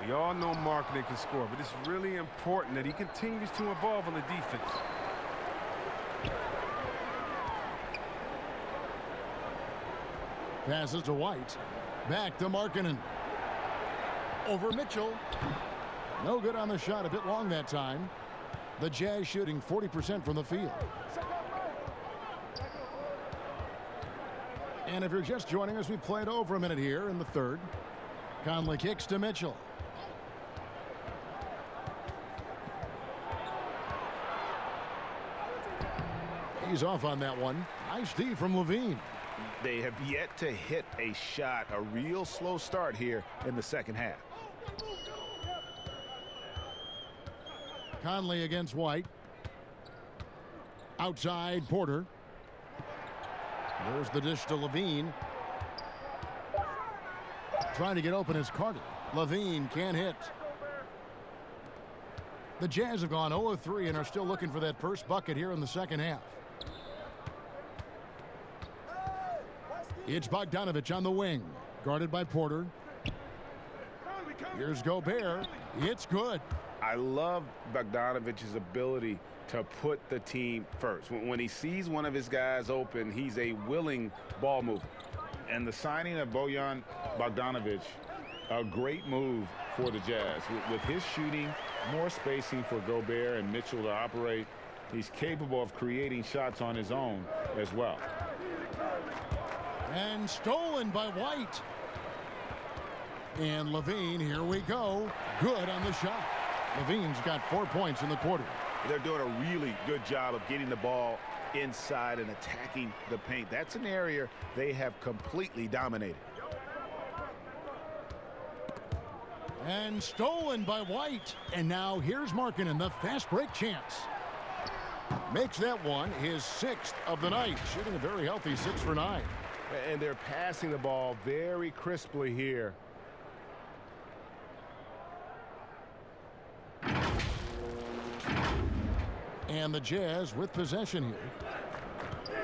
We all know Markkanen can score, but it's really important that he continues to evolve on the defense. Passes to White. Back to Markkanen. Over Mitchell. No good on the shot. A bit long that time. The Jazz shooting 40% from the field. And if you're just joining us, we played over a minute here in the third. Conley kicks to Mitchell. He's off on that one. Nice D from Levine. They have yet to hit a shot. A real slow start here in the second half. Conley against White. Outside Porter. There's the dish to Levine. Trying to get open is Carter. Levine can't hit. The Jazz have gone 0-3 and are still looking for that first bucket here in the second half. It's Bogdanovich on the wing. Guarded by Porter. Here's Gobert. It's good. I love Bogdanovich's ability to put the team first. When he sees one of his guys open, he's a willing ball mover. And the signing of Bojan Bogdanovic, a great move for the Jazz. With his shooting, more spacing for Gobert and Mitchell to operate, he's capable of creating shots on his own as well. And stolen by White. And Levine, here we go. Good on the shot. Levine's got 4 points in the quarter. They're doing a really good job of getting the ball inside and attacking the paint. That's an area they have completely dominated. And stolen by White. And now here's Markkanen, the fast break chance. Makes that one his 6th of the night. Shooting a very healthy 6 for 9. And they're passing the ball very crisply here. And the Jazz with possession here.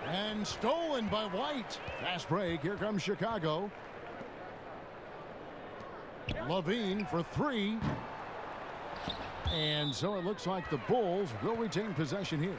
And stolen by White. Fast break. Here comes Chicago. Levine for 3. And so it looks like the Bulls will retain possession here.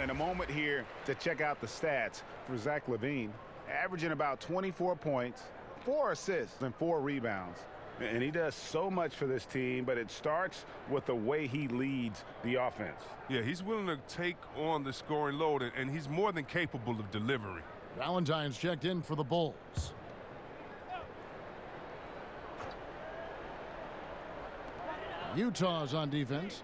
And a moment here to check out the stats for Zach LaVine. Averaging about 24 points, 4 assists, and 4 rebounds. And he does so much for this team, but it starts with the way he leads the offense. Yeah, he's willing to take on the scoring load, and he's more than capable of delivering. Valentine's checked in for the Bulls. Utah's on defense.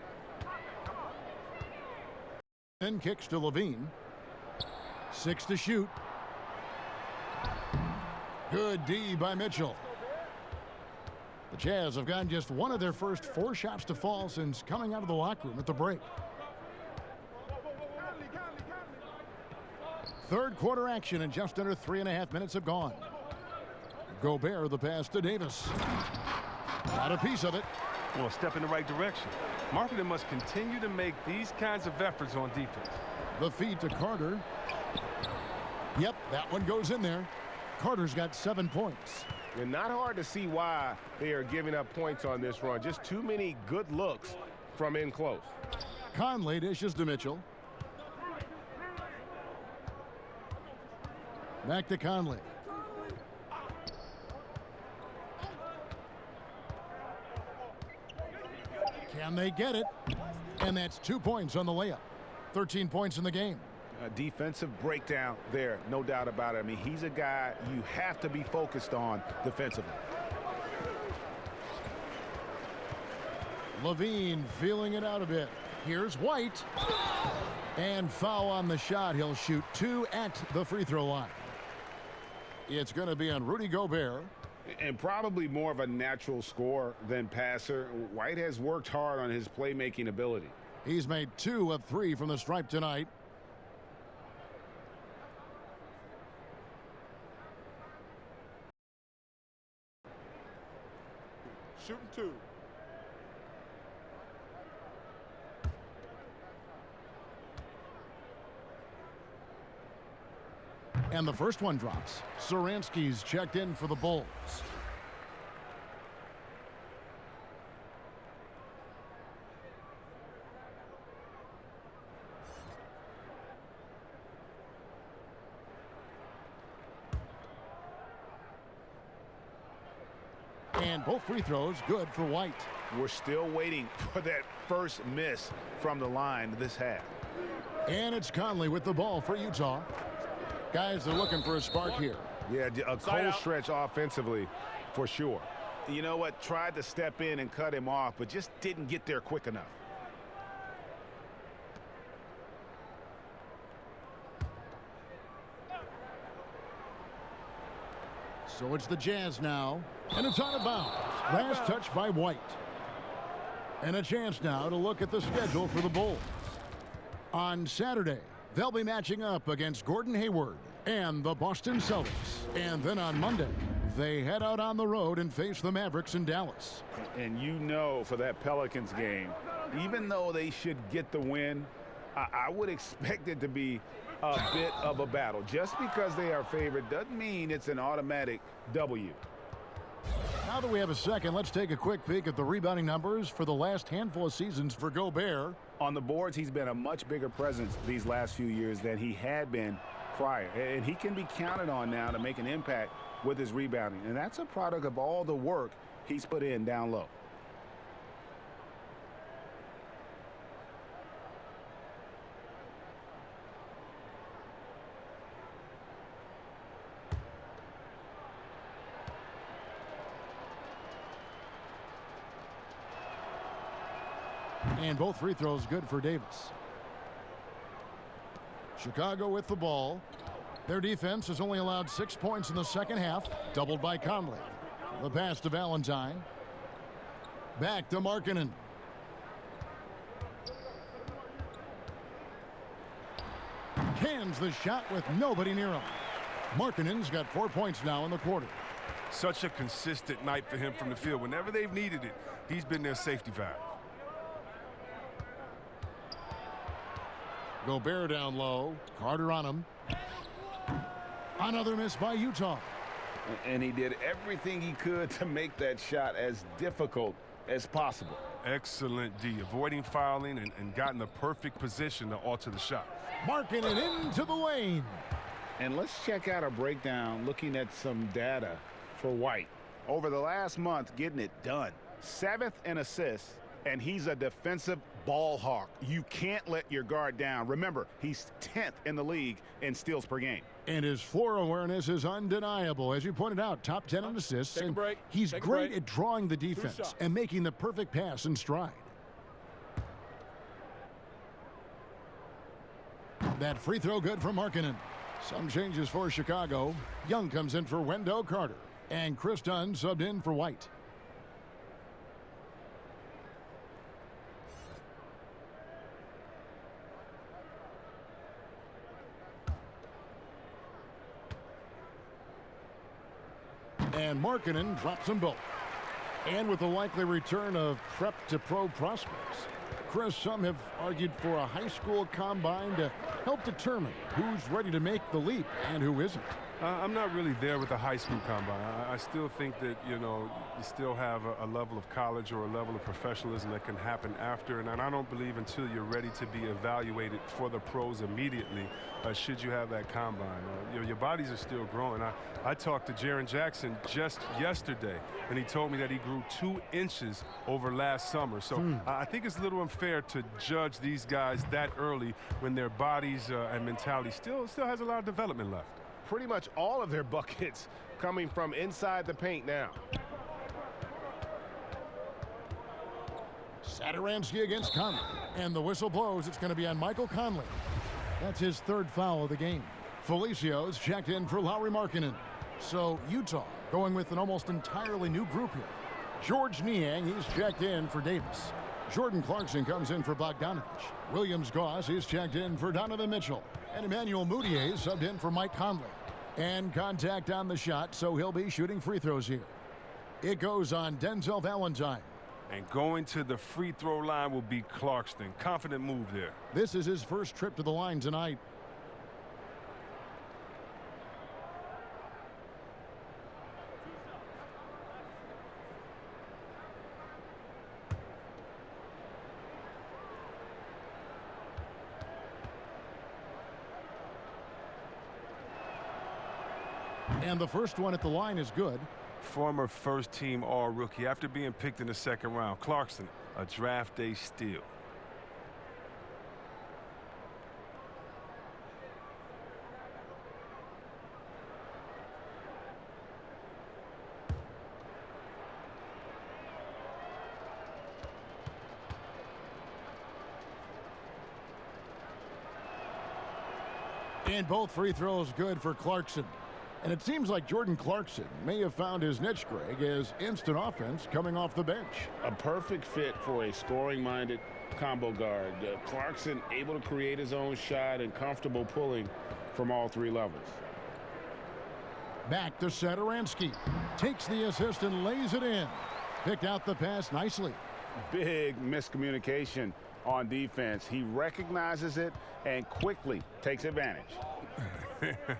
Then kicks to Levine. 6 to shoot. Good D by Mitchell. The Jazz have gotten just one of their first 4 shots to fall since coming out of the locker room at the break. Third quarter action, and just under 3.5 minutes have gone. Gobert the pass to Davis. Got a piece of it. Well, a step in the right direction. Marketing must continue to make these kinds of efforts on defense. The feed to Carter. Yep, that one goes in there. Carter's got 7 points. And not hard to see why they are giving up points on this run. Just too many good looks from in close. Conley dishes to Mitchell. Back to Conley. Can they get it? And that's 2 points on the layup. 13 points in the game. A defensive breakdown there, no doubt about it. I mean, he's a guy you have to be focused on defensively. Levine feeling it out a bit. Here's White. And foul on the shot. He'll shoot 2 at the free throw line. It's going to be on Rudy Gobert. And probably more of a natural scorer than passer. White has worked hard on his playmaking ability. He's made 2 of 3 from the stripe tonight. Shooting 2. And the first one drops. Saransky's checked in for the Bulls. And both free throws good for White. We're still waiting for that first miss from the line this half. And it's Conley with the ball for Utah. Guys, they're looking for a spark here. Yeah, a cold stretch offensively for sure. You know what? Tried to step in and cut him off, but just didn't get there quick enough. So it's the Jazz now, and it's out of bounds. Last touch by White. And a chance now to look at the schedule for the Bulls. On Saturday, they'll be matching up against Gordon Hayward and the Boston Celtics. And then on Monday, they head out on the road and face the Mavericks in Dallas. And you know, for that Pelicans game, even though they should get the win, I would expect it to be a bit of a battle. Just because they are favored doesn't mean it's an automatic W. Now that we have a second, let's take a quick peek at the rebounding numbers for the last handful of seasons for Gobert. On the boards, he's been a much bigger presence these last few years than he had been prior. And he can be counted on now to make an impact with his rebounding. And that's a product of all the work he's put in down low. And both free throws good for Davis. Chicago with the ball. Their defense has only allowed 6 points in the second half, doubled by Conley. The pass to Valentine. Back to Markkanen. Cans the shot with nobody near him. Markkanen's got 4 points now in the quarter. Such a consistent night for him from the field. Whenever they've needed it, he's been their safety valve. Gobert down low. Carter on him. Another miss by Utah. And he did everything he could to make that shot as difficult as possible. Excellent D, avoiding fouling and got in the perfect position to alter the shot. Marking it into the lane. And let's check out a breakdown looking at some data for White. over the last month getting it done. 7th in assists, and he's a defensive ball hawk. You can't let your guard down. Remember, he's 10th in the league in steals per game. And his floor awareness is undeniable. As you pointed out, top 10 in assists. And he's great at drawing the defense and making the perfect pass in stride. That free throw good for Markkanen. Some changes for Chicago. Young comes in for Wendell Carter. And Chris Dunn subbed in for White. And Markkanen drops them both. And with the likely return of prep to pro prospects, Chris, some have argued for a high school combine to help determine who's ready to make the leap and who isn't. I'm not really there with the high school combine. I still think that, you still have a level of college or a level of professionalism that can happen after. And I don't believe until you're ready to be evaluated for the pros immediately, should you have that combine. Your bodies are still growing. I talked to Jaren Jackson just yesterday, and he told me that he grew 2 inches over last summer. So I think it's a little unfair to judge these guys that early when their bodies and mentality still has a lot of development left. Pretty much all of their buckets coming from inside the paint now. Satoransky against Conley. And the whistle blows. It's going to be on Michael Conley. That's his 3rd foul of the game. Felicio's checked in for Lauri Markkanen. So Utah going with an almost entirely new group here. George Niang, he's checked in for Davis. Jordan Clarkson comes in for Bogdanovich. Williams Goss is checked in for Donovan Mitchell. And Emmanuel Mudiay subbed in for Mike Conley. And contact on the shot, so he'll be shooting free throws here. It goes on Denzel Valentine. And going to the free throw line will be Clarkson. Confident move there. This is his first trip to the line tonight. And the first one at the line is good. Former first-team All-Rookie after being picked in the 2nd round. Clarkson, a draft day steal. And both free throws good for Clarkson. And it seems like Jordan Clarkson may have found his niche, Greg, as instant offense coming off the bench. A perfect fit for a scoring-minded combo guard. Clarkson able to create his own shot and comfortable pulling from all 3 levels. Back to Satoransky. Takes the assist and lays it in. Picked out the pass nicely. Big miscommunication on defense. He recognizes it and quickly takes advantage.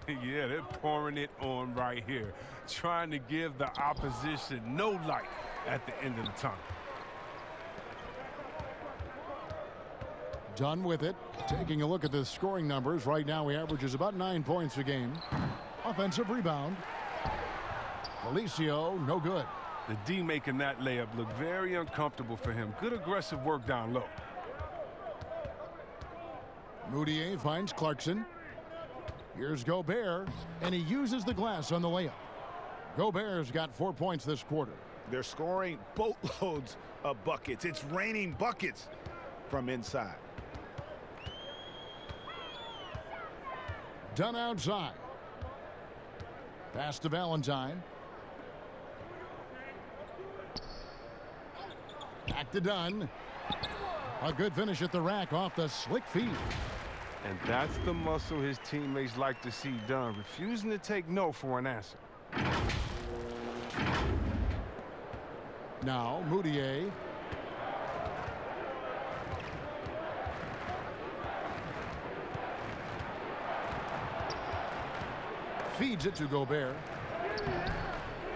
Yeah, they're pouring it on right here, trying to give the opposition no light at the end of the tunnel. Done with it. Taking a look at the scoring numbers. Right now he averages about 9 points a game. Offensive rebound. Felicio, no good. The D making that layup look very uncomfortable for him. Good aggressive work down low. Mudiay finds Clarkson. Here's Gobert, and he uses the glass on the layup. Gobert's got 4 points this quarter. They're scoring boatloads of buckets. It's raining buckets from inside. Dunn outside. Pass to Valentine. Back to Dunn. A good finish at the rack off the slick feed. And that's the muscle his teammates like to see done, refusing to take no for an answer. Now, Mudiay. Feeds it to Gobert.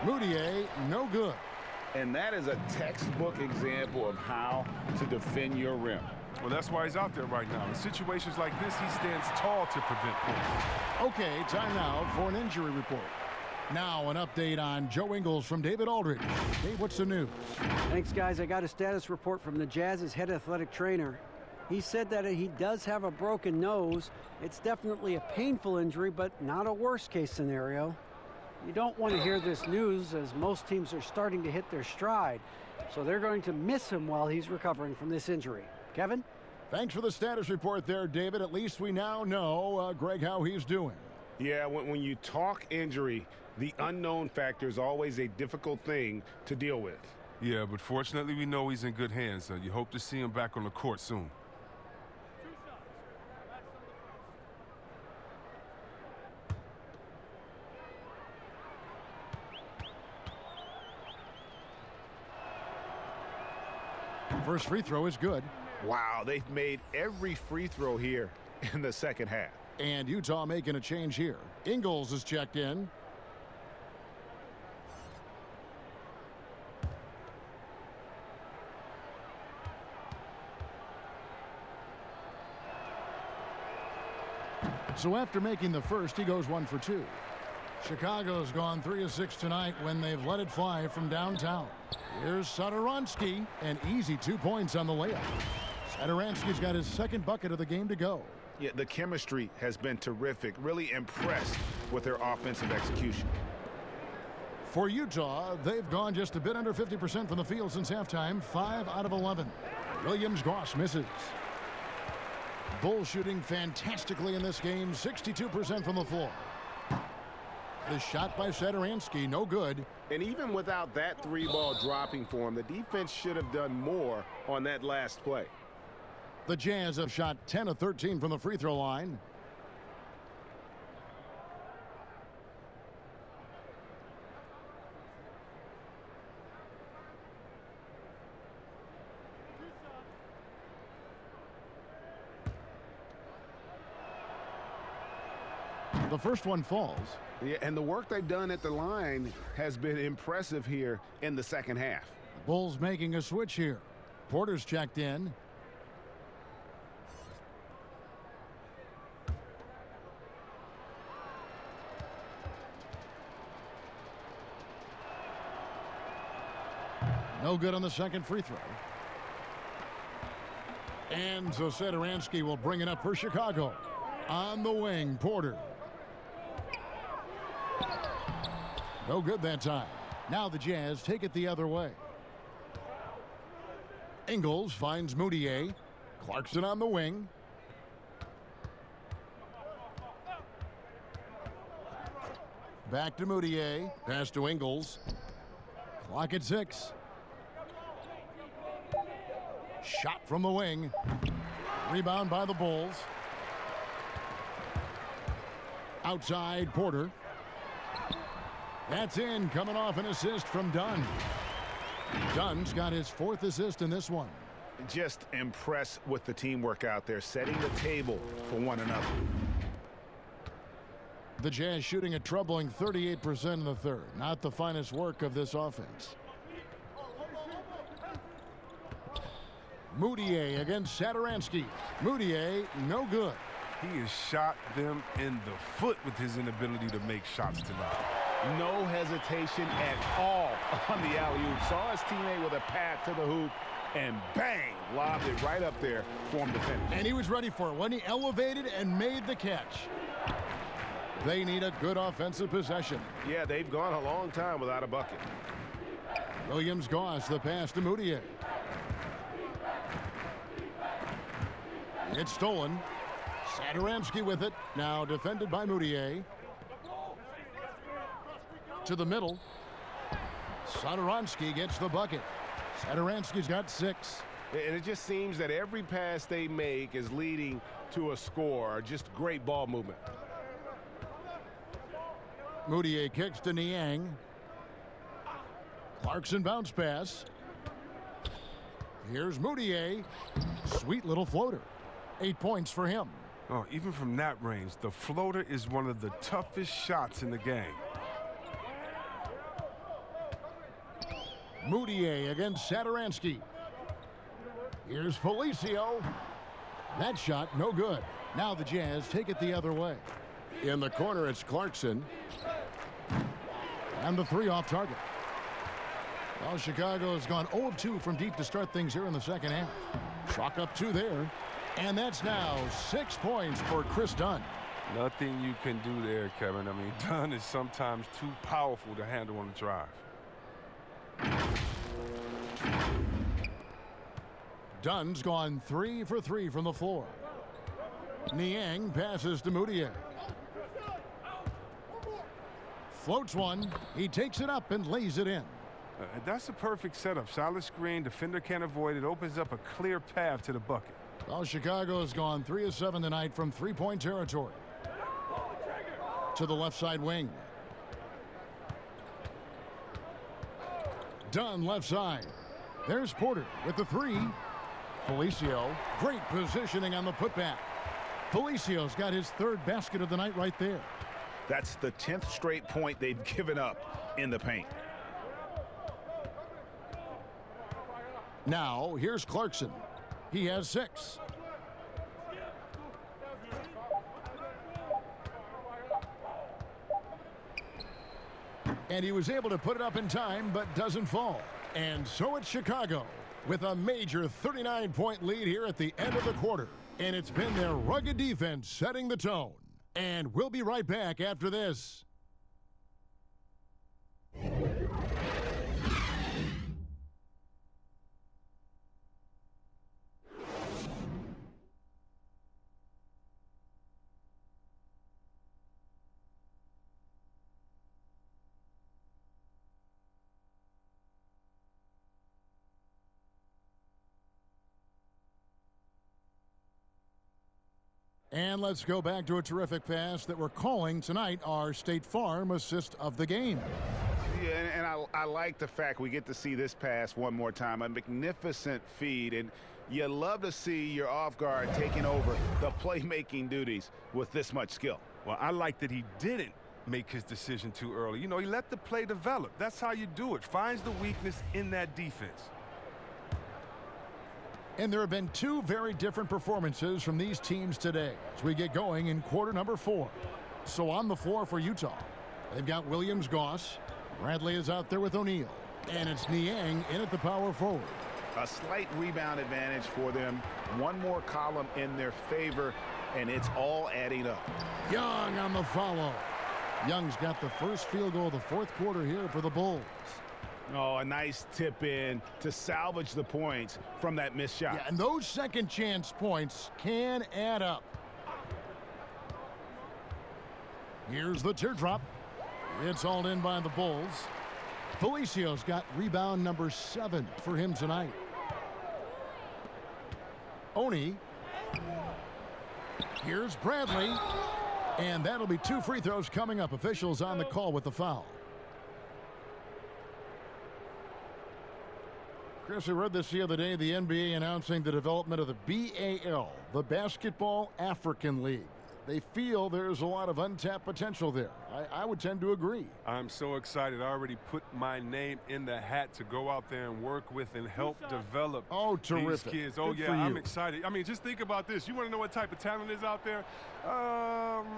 Mudiay, no good. And that is a textbook example of how to defend your rim. Well, that's why he's out there right now. In situations like this, he stands tall to prevent points. Okay, time now for an injury report. Now an update on Joe Ingles from David Aldridge. Dave, what's the news? Thanks, guys. I got a status report from the Jazz's head athletic trainer. He said that he does have a broken nose. It's definitely a painful injury, but not a worst-case scenario. You don't want to hear this news, as most teams are starting to hit their stride. So they're going to miss him while he's recovering from this injury. Kevin? Thanks for the status report there, David. At least we now know, Greg, how he's doing. Yeah, when you talk injury, the unknown factor is always a difficult thing to deal with. Yeah, but fortunately we know he's in good hands. You hope to see him back on the court soon. First free throw is good. Wow, they've made every free throw here in the second half. And Utah making a change here. Ingles is checked in. So after making the first, he goes 1 for 2. Chicago's gone 3 of 6 tonight when they've let it fly from downtown. Here's Satoransky, an easy 2 points on the layup. Satoransky's got his second bucket of the game to go. Yeah, the chemistry has been terrific. Really impressed with their offensive execution. For Utah, they've gone just a bit under 50% from the field since halftime, 5 out of 11. Williams-Goss misses. Bulls shooting fantastically in this game, 62% from the floor. The shot by Satoransky, no good. And even without that 3-ball dropping for him, the defense should have done more on that last play. The Jazz have shot 10 of 13 from the free throw line. The first one falls. Yeah, and the work they've done at the line has been impressive here in the second half. The Bulls making a switch here. Porter's checked in. No good on the second free throw. And so Satoransky will bring it up for Chicago. On the wing, Porter. No good that time. Now the Jazz take it the other way. Ingles finds Moutier. Clarkson on the wing. Back to Moutier. Pass to Ingles. Clock at 6. Shot from the wing. Rebound by the Bulls. Outside, Porter. That's in, coming off an assist from Dunn. Dunn's got his 4th assist in this one. Just impressed with the teamwork out there, setting the table for one another. The Jazz shooting a troubling 38% in the third. Not the finest work of this offense. Moutier against Satoransky. Moutier, no good. He has shot them in the foot with his inability to make shots tonight. No hesitation at all on the alley-oop. Saw his teammate with a path to the hoop, and bang, lobbed it right up there for him to finish. And he was ready for it when he elevated and made the catch. They need a good offensive possession. Yeah, they've gone a long time without a bucket. Williams-Goss, the pass to Moutier. It's stolen. Satoransky with it. Now defended by Moutier. To the middle. Satoransky gets the bucket. Satoransky's got 6. And it just seems that every pass they make is leading to a score. Just great ball movement. Moutier kicks to Niang. Clarkson bounce pass. Here's Moutier. Sweet little floater. 8 points for him. Oh, even from that range, the floater is one of the toughest shots in the game. Moutier against Satoransky. Here's Felicio. That shot, no good. Now the Jazz take it the other way. In the corner, it's Clarkson. And the three off target. Well, Chicago has gone 0 of 2 from deep to start things here in the second half. Chalk up 2 there. And that's now 6 points for Chris Dunn. Nothing you can do there, Kevin. I mean, Dunn is sometimes too powerful to handle on the drive. Dunn's gone 3 for 3 from the floor. Niang passes to Moutier. Floats one. He takes it up and lays it in. That's a perfect setup. Solid screen. Defender can't avoid it. Opens up a clear path to the bucket. Well, Chicago has gone 3 of 7 tonight from three-point territory. To the left side wing. Dunn left side. There's Porter with the three. Felicio, great positioning on the putback. Felicio's got his third basket of the night right there. That's the 10th straight point they've given up in the paint. Now, here's Clarkson. He has 6. And he was able to put it up in time, but doesn't fall. And so it's Chicago with a major 39-point lead here at the end of the quarter. And it's been their rugged defense setting the tone. And we'll be right back after this. And let's go back to a terrific pass that we're calling tonight our State Farm assist of the game. Yeah, and I like the fact we get to see this pass one more time. A magnificent feed, and you love to see your off guard taking over the playmaking duties with this much skill. Well, I like that he didn't make his decision too early. You know, he let the play develop. That's how you do it. Finds the weakness in that defense. And there have been 2 very different performances from these teams today as we get going in quarter number 4. So on the floor for Utah, they've got Williams-Goss. Bradley is out there with O'Neal. And it's Niang in at the power forward. A slight rebound advantage for them. One more column in their favor, and it's all adding up. Young on the follow. Young's got the first field goal of the fourth quarter here for the Bulls. Oh, a nice tip in to salvage the points from that missed shot. Yeah, and those second chance points can add up. Here's the teardrop. It's hauled in by the Bulls. Felicio's got rebound number 7 for him tonight. Oni. Here's Bradley. And that'll be 2 free throws coming up. Officials on the call with the foul. Chris, I read this the other day, the NBA announcing the development of the BAL, the Basketball African League. They feel there's a lot of untapped potential there. I would tend to agree. I'm so excited. I already put my name in the hat to go out there and work with and help develop these kids. Oh, yeah, I'm excited. I mean, just think about this. You want to know what type of talent is out there?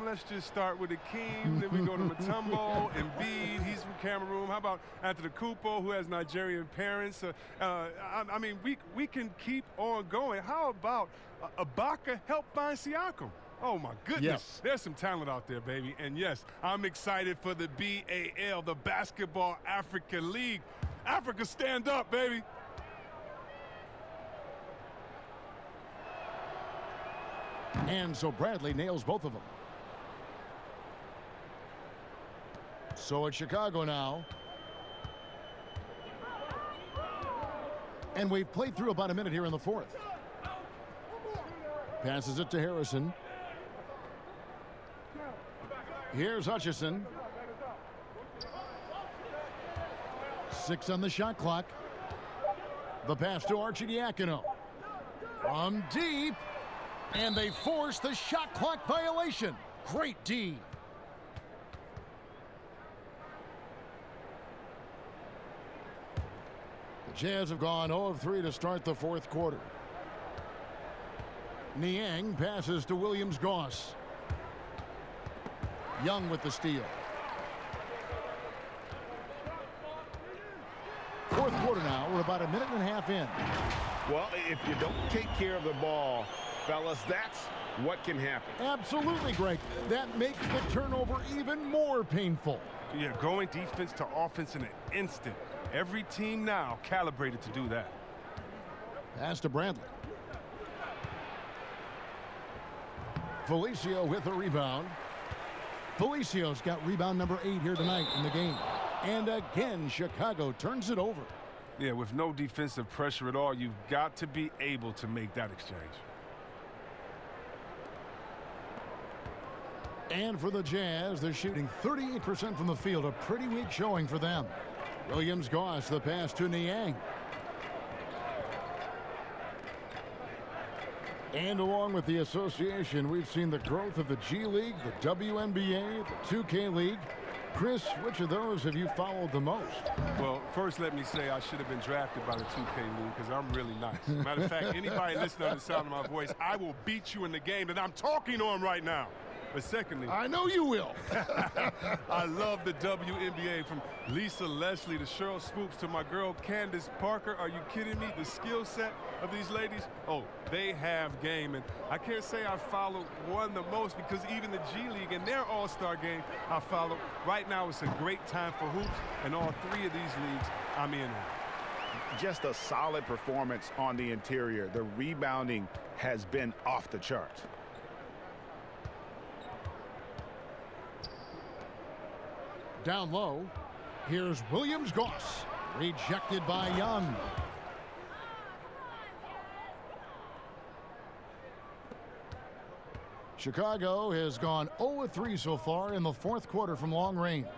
Let's just start with Akeem. Then we go to Mutombo, Embiid. He's from Cameroon. How about Antetokounmpo, who has Nigerian parents? I mean, we can keep on going. How about Ibaka help find Siakam? Oh, my goodness. Yes. There's some talent out there, baby. And, yes, I'm excited for the BAL, the Basketball African League. Africa, stand up, baby. And so Bradley nails both of them. So it's Chicago now. And we've played through about a minute here in the fourth. Passes it to Harrison. Here's Hutchison. 6 on the shot clock. The pass to Arcidiacono. From deep. And they force the shot clock violation. Great D. The Jazz have gone 0 of 3 to start the fourth quarter. Niang passes to Williams-Goss. Young with the steal. we're about a minute and a half in. Well, if you don't take care of the ball, fellas, that's what can happen. Absolutely, Greg. That makes the turnover even more painful. Yeah, going defense to offense in an instant. Every team now calibrated to do that. Pass to Bradley. Felicio with the rebound. Felicio's got rebound number 8 here tonight in the game. And again, Chicago turns it over. Yeah, with no defensive pressure at all, you've got to be able to make that exchange. And for the Jazz, they're shooting 38% from the field, a pretty weak showing for them. Williams-Goss, the pass to Niang. And along with the association, we've seen the growth of the G League, the WNBA, the 2K League. Chris, which of those have you followed the most? Well, first let me say I should have been drafted by the 2K League because I'm really nice. Matter of fact, anybody listening to the sound of my voice, I will beat you in the game that I'm talking on right now. But secondly, I know you will. I love the WNBA, from Lisa Leslie to Cheryl Swoops to my girl Candace Parker. Are you kidding me? The skill set of these ladies, oh, they have game. And I can't say I follow one the most because even the G League and their all-star game I follow. Right now it's a great time for hoops, and all 3 of these leagues I'm in on. Just a solid performance on the interior. The rebounding has been off the charts. Down low, here's Williams-Goss, rejected by Young. Chicago has gone 0-3 so far in the 4th quarter from long range.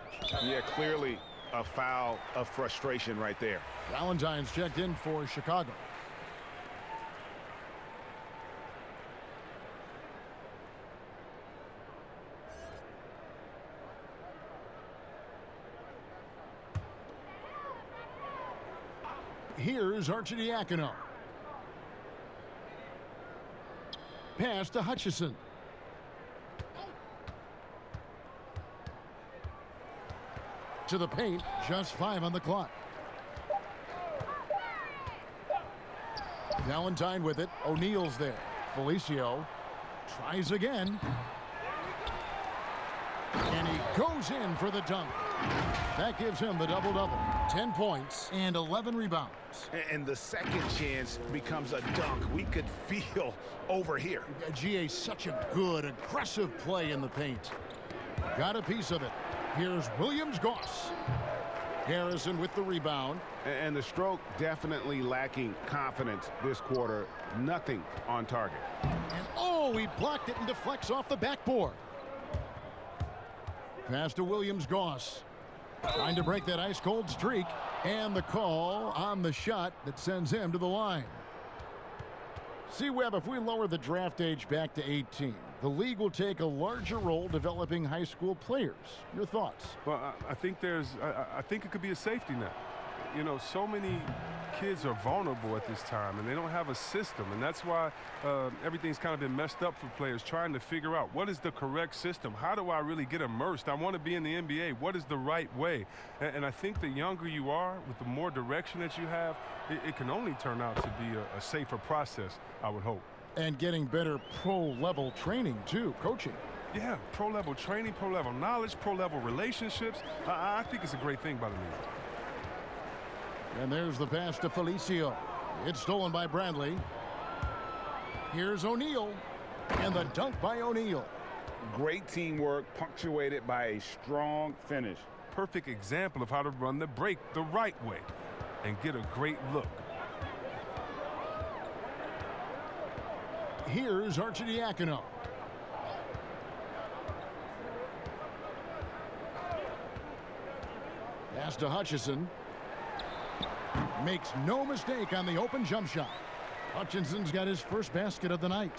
Yeah, clearly a foul of frustration right there. Valentine's checked in for Chicago. Here's Arcidiacono. Pass to Hutchison. To the paint, just 5 on the clock. Valentine with it. O'Neal's there. Felicio tries again. And he goes in for the dunk. That gives him the double-double. 10 points and 11 rebounds. And the second chance becomes a dunk. We could feel over here. GA, such a good, aggressive play in the paint. Got a piece of it. Here's Williams-Goss. Harrison with the rebound. And the stroke definitely lacking confidence this quarter. Nothing on target. And oh, he blocked it and deflects off the backboard. Pass to Williams-Goss. Trying to break that ice-cold streak. And the call on the shot that sends him to the line. See, Webb, if we lower the draft age back to 18, the league will take a larger role developing high school players. Your thoughts? Well, I think I think it could be a safety net. You know, so many kids are vulnerable at this time, and they don't have a system, and that's why everything's kind of been messed up for players trying to figure out what is the correct system. How do I really get immersed? I want to be in the NBA. What is the right way? And I think the younger you are, with the more direction that you have, it can only turn out to be a safer process, I would hope. And getting better pro-level training, too, coaching. Yeah, pro-level training, pro-level knowledge, pro-level relationships. I think it's a great thing by the league. And there's the pass to Felicio. It's stolen by Bradley. Here's O'Neal. And the dunk by O'Neal. Great teamwork, punctuated by a strong finish. Perfect example of how to run the break the right way and get a great look. Here's Arcidiacono. Pass to Hutchison. Makes no mistake on the open jump shot. Hutchinson's got his first basket of the night.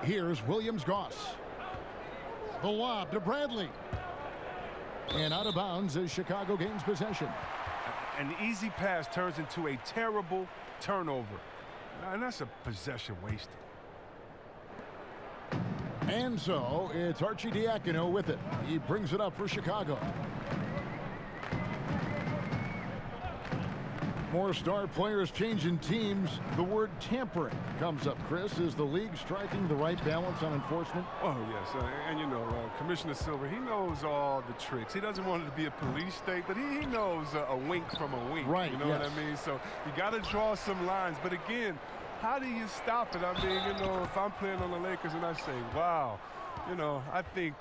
Here's Williams-Goss. The lob to Bradley. And out of bounds as Chicago gains possession. An easy pass turns into a terrible turnover. And that's a possession wasted. And so it's Arcidiacono with it. He brings it up for Chicago. More star players changing teams. The word tampering comes up, Chris. Is the league striking the right balance on enforcement? Oh, yes. And, you know, Commissioner Silver, he knows all the tricks. He doesn't want it to be a police state, but he knows a wink from a wink. Right, You know what I mean? So you got to draw some lines. But, again, how do you stop it? I mean, you know, if I'm playing on the Lakers and I say, wow, you know, I think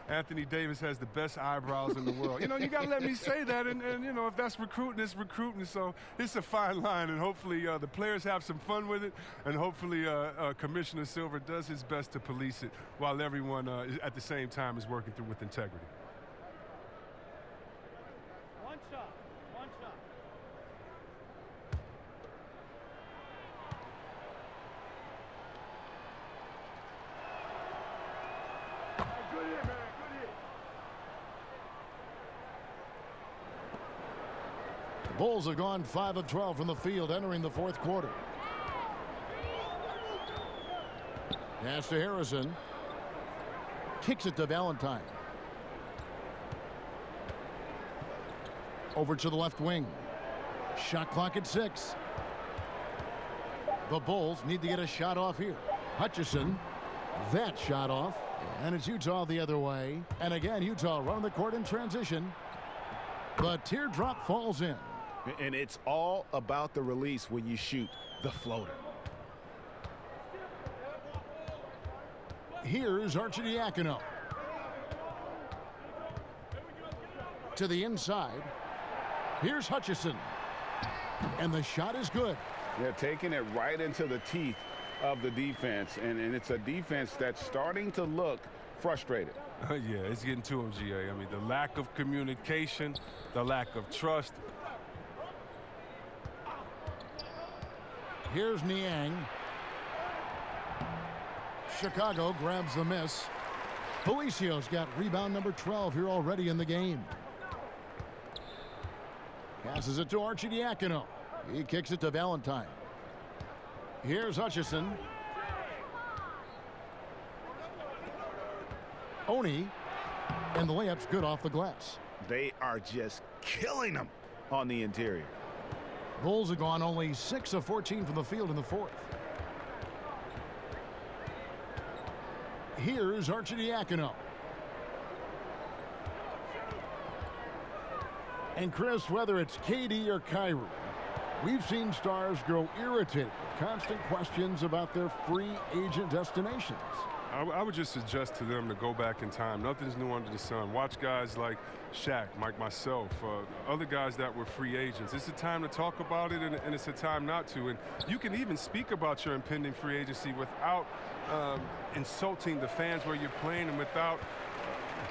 Anthony Davis has the best eyebrows in the world. You know, you got to let me say that. And, you know, if that's recruiting, it's recruiting. So it's a fine line. And hopefully the players have some fun with it. And hopefully Commissioner Silver does his best to police it while everyone at the same time is working through with integrity. One shot. Bulls have gone 5 of 12 from the field entering the fourth quarter. Pass to Harrison. Kicks it to Valentine. Over to the left wing. Shot clock at 6. The Bulls need to get a shot off here. Hutchison. That shot off. And it's Utah the other way. And again, Utah running the court in transition. The teardrop falls in. And it's all about the release when you shoot the floater. Here's Arcidiacono. To the inside. Here's Hutchison. And the shot is good. They're taking it right into the teeth of the defense. And it's a defense that's starting to look frustrated. Yeah, it's getting to him, GA. I mean, the lack of communication, the lack of trust. Here's Niang. Chicago grabs the miss. Felicio's got rebound number 12 here already in the game. Passes it to Arcidiacono. He kicks it to Valentine. Here's Hutchison. Oni. And the layup's good off the glass. They are just killing them on the interior. Bulls have gone only 6 of 14 from the field in the fourth. Here's Arcidiacono. And Chris, whether it's KD or Kyrie, we've seen stars grow irritated with constant questions about their free agent destinations. I would just suggest to them to go back in time. Nothing's new under the sun. Watch guys like Shaq, like myself, other guys that were free agents. It's a time to talk about it, and it's a time not to. And you can even speak about your impending free agency without insulting the fans where you're playing and without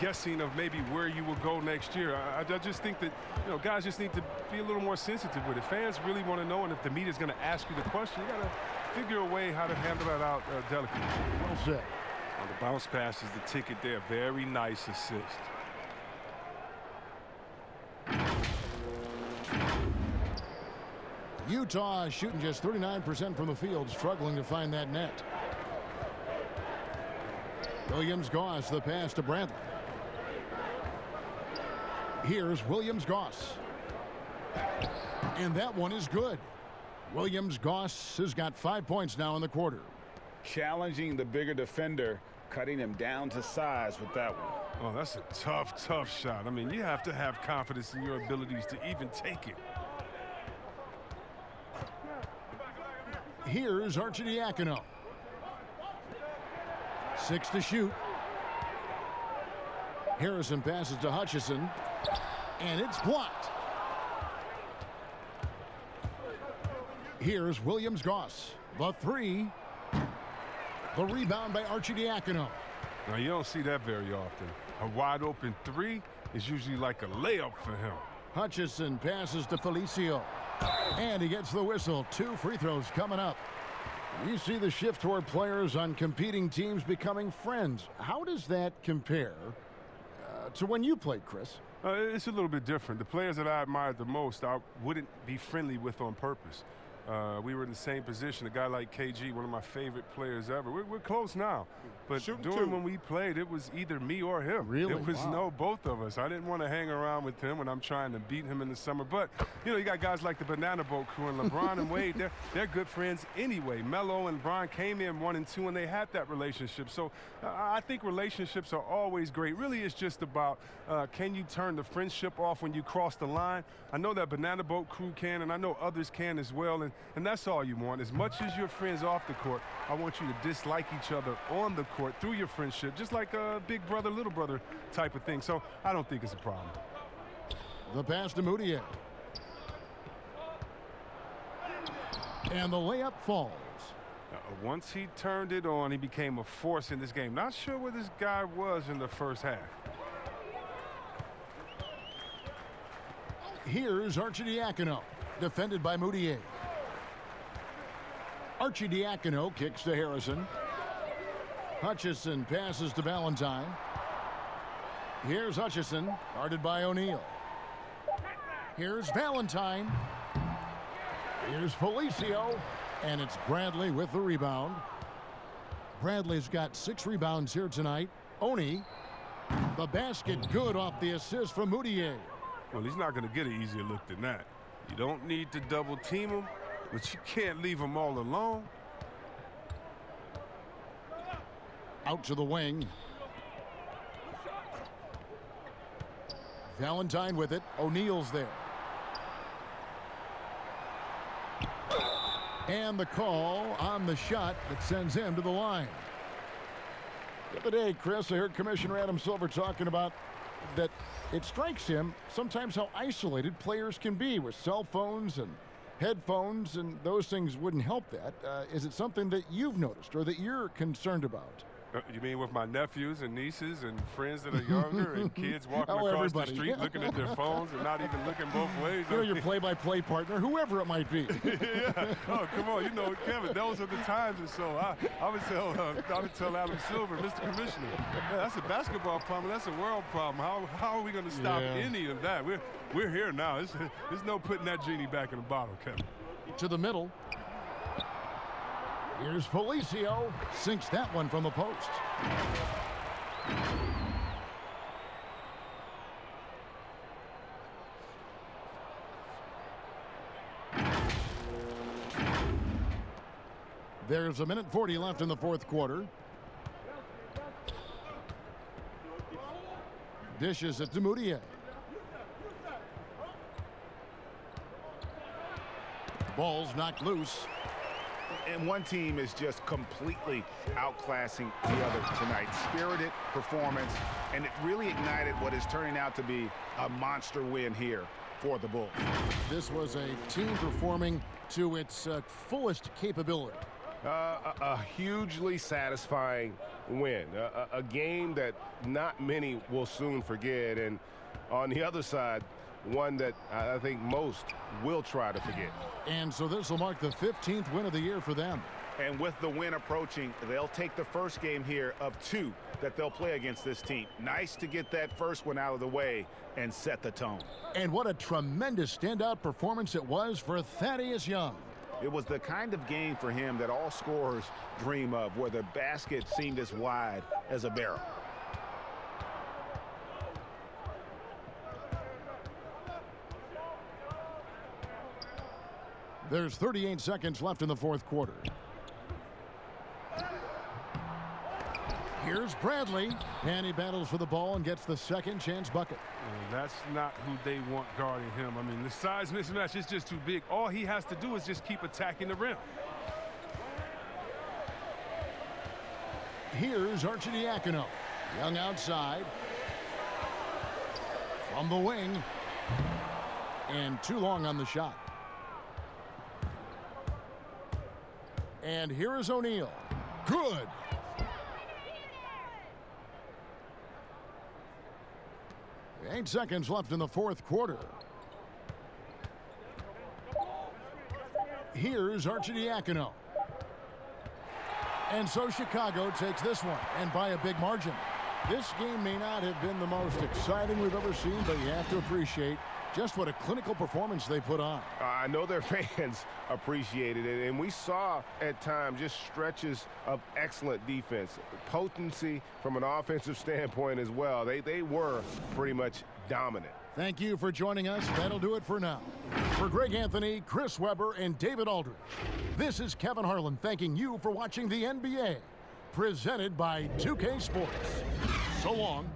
guessing of maybe where you will go next year. I just think that, you know, guys just need to be a little more sensitive with it. Fans really want to know, and if the media's going to ask you the question, you got to figure a way how to handle that out delicately. Well said. The bounce pass is the ticket there. Very nice assist. Utah is shooting just 39% from the field, struggling to find that net. Williams-Goss, the pass to Bradley. Here's Williams-Goss. And that one is good. Williams-Goss has got 5 points now in the quarter. Challenging the bigger defender, cutting him down to size with that one. Oh, that's a tough, tough shot. I mean, you have to have confidence in your abilities to even take it. Here's Arcidiacono. 6 to shoot. Harrison passes to Hutchison. And it's blocked. Here's Williams-Goss. The 3. The rebound by Arcidiacono. Now, you don't see that very often. A wide open 3 is usually like a layup for him. Hutchison passes to Felicio. And he gets the whistle. 2 free throws coming up. You see the shift toward players on competing teams becoming friends. How does that compare to when you played, Chris? It's a little bit different. The players that I admired the most, I wouldn't be friendly with on purpose. We were in the same position. A guy like KG, one of my favorite players ever. We're close now. But when we played, it was either me or him. Really? It was both of us. I didn't want to hang around with him when I'm trying to beat him in the summer. But, you know, you got guys like the Banana Boat crew and LeBron and Wade. They're good friends anyway. Melo and Bron came in 1 and 2, and they had that relationship. So I think relationships are always great. Really, it's just about can you turn the friendship off when you cross the line? I know that Banana Boat crew can, and I know others can as well. And that's all you want. As much as you're friends off the court, I want you to dislike each other on the court through your friendship, just like a big brother, little brother type of thing. So I don't think it's a problem. The pass to Moutier. And the layup falls. Once he turned it on, he became a force in this game. Not sure where this guy was in the first half. Here's Arcidiacono, defended by Moutier. Arcidiacono kicks to Harrison. Hutchison passes to Valentine. Here's Hutchison, guarded by O'Neal. Here's Valentine. Here's Felicio, and it's Bradley with the rebound. Bradley's got 6 rebounds here tonight. Oni, the basket good off the assist from Moutier. Well, he's not going to get an easier look than that. You don't need to double team him, but you can't leave him all alone. Out to the wing. Valentine with it. O'Neal's there. And the call on the shot that sends him to the line. The other day, Chris, I heard Commissioner Adam Silver talking about that it strikes him sometimes how isolated players can be with cell phones and headphones, and those things wouldn't help that. Is it something that you've noticed or that you're concerned about? You mean with my nephews and nieces and friends that are younger and kids walking across the street looking at their phones and not even looking both ways? You know, your play-by-play partner, whoever it might be. Yeah. Oh, come on. You know, Kevin, those are the times. And so I would tell Adam Silver, Mr. Commissioner, that's a basketball problem. That's a world problem. How are we going to stop any of that? We're here now. There's no putting that genie back in the bottle, Kevin. To the middle. Here's Felicio. Sinks that one from the post. There's 1:40 left in the fourth quarter. Dishes it to Moutier. Ball's knocked loose. And one team is just completely outclassing the other tonight. Spirited performance, and it really ignited what is turning out to be a monster win here for the Bulls. This was a team performing to its fullest capability. A hugely satisfying win. A game that not many will soon forget. And on the other side, one that I think most will try to forget. And so this will mark the 15th win of the year for them. And with the win approaching, they'll take the first game here of 2 that they'll play against this team. Nice to get that first one out of the way and set the tone. And what a tremendous standout performance it was for Thaddeus Young. It was the kind of game for him that all scorers dream of, where the basket seemed as wide as a barrel. There's 38 seconds left in the fourth quarter. Here's Bradley, and he battles for the ball and gets the second chance bucket. That's not who they want guarding him. I mean, the size mismatch is just too big. All he has to do is just keep attacking the rim. Here's Arcidiacono. Young outside. From the wing. And too long on the shot. And here is O'Neal. Good. Eight seconds left in the fourth quarter. Here's Arcidiacono. And so Chicago takes this one, and by a big margin. This game may not have been the most exciting we've ever seen, but you have to appreciate just what a clinical performance they put on. I know their fans appreciated it, and we saw at times just stretches of excellent defense, potency from an offensive standpoint as well. They were pretty much dominant. Thank you for joining us. That'll do it for now. For Greg Anthony, Chris Webber, and David Aldridge, this is Kevin Harlan thanking you for watching the NBA, presented by 2K Sports. So long.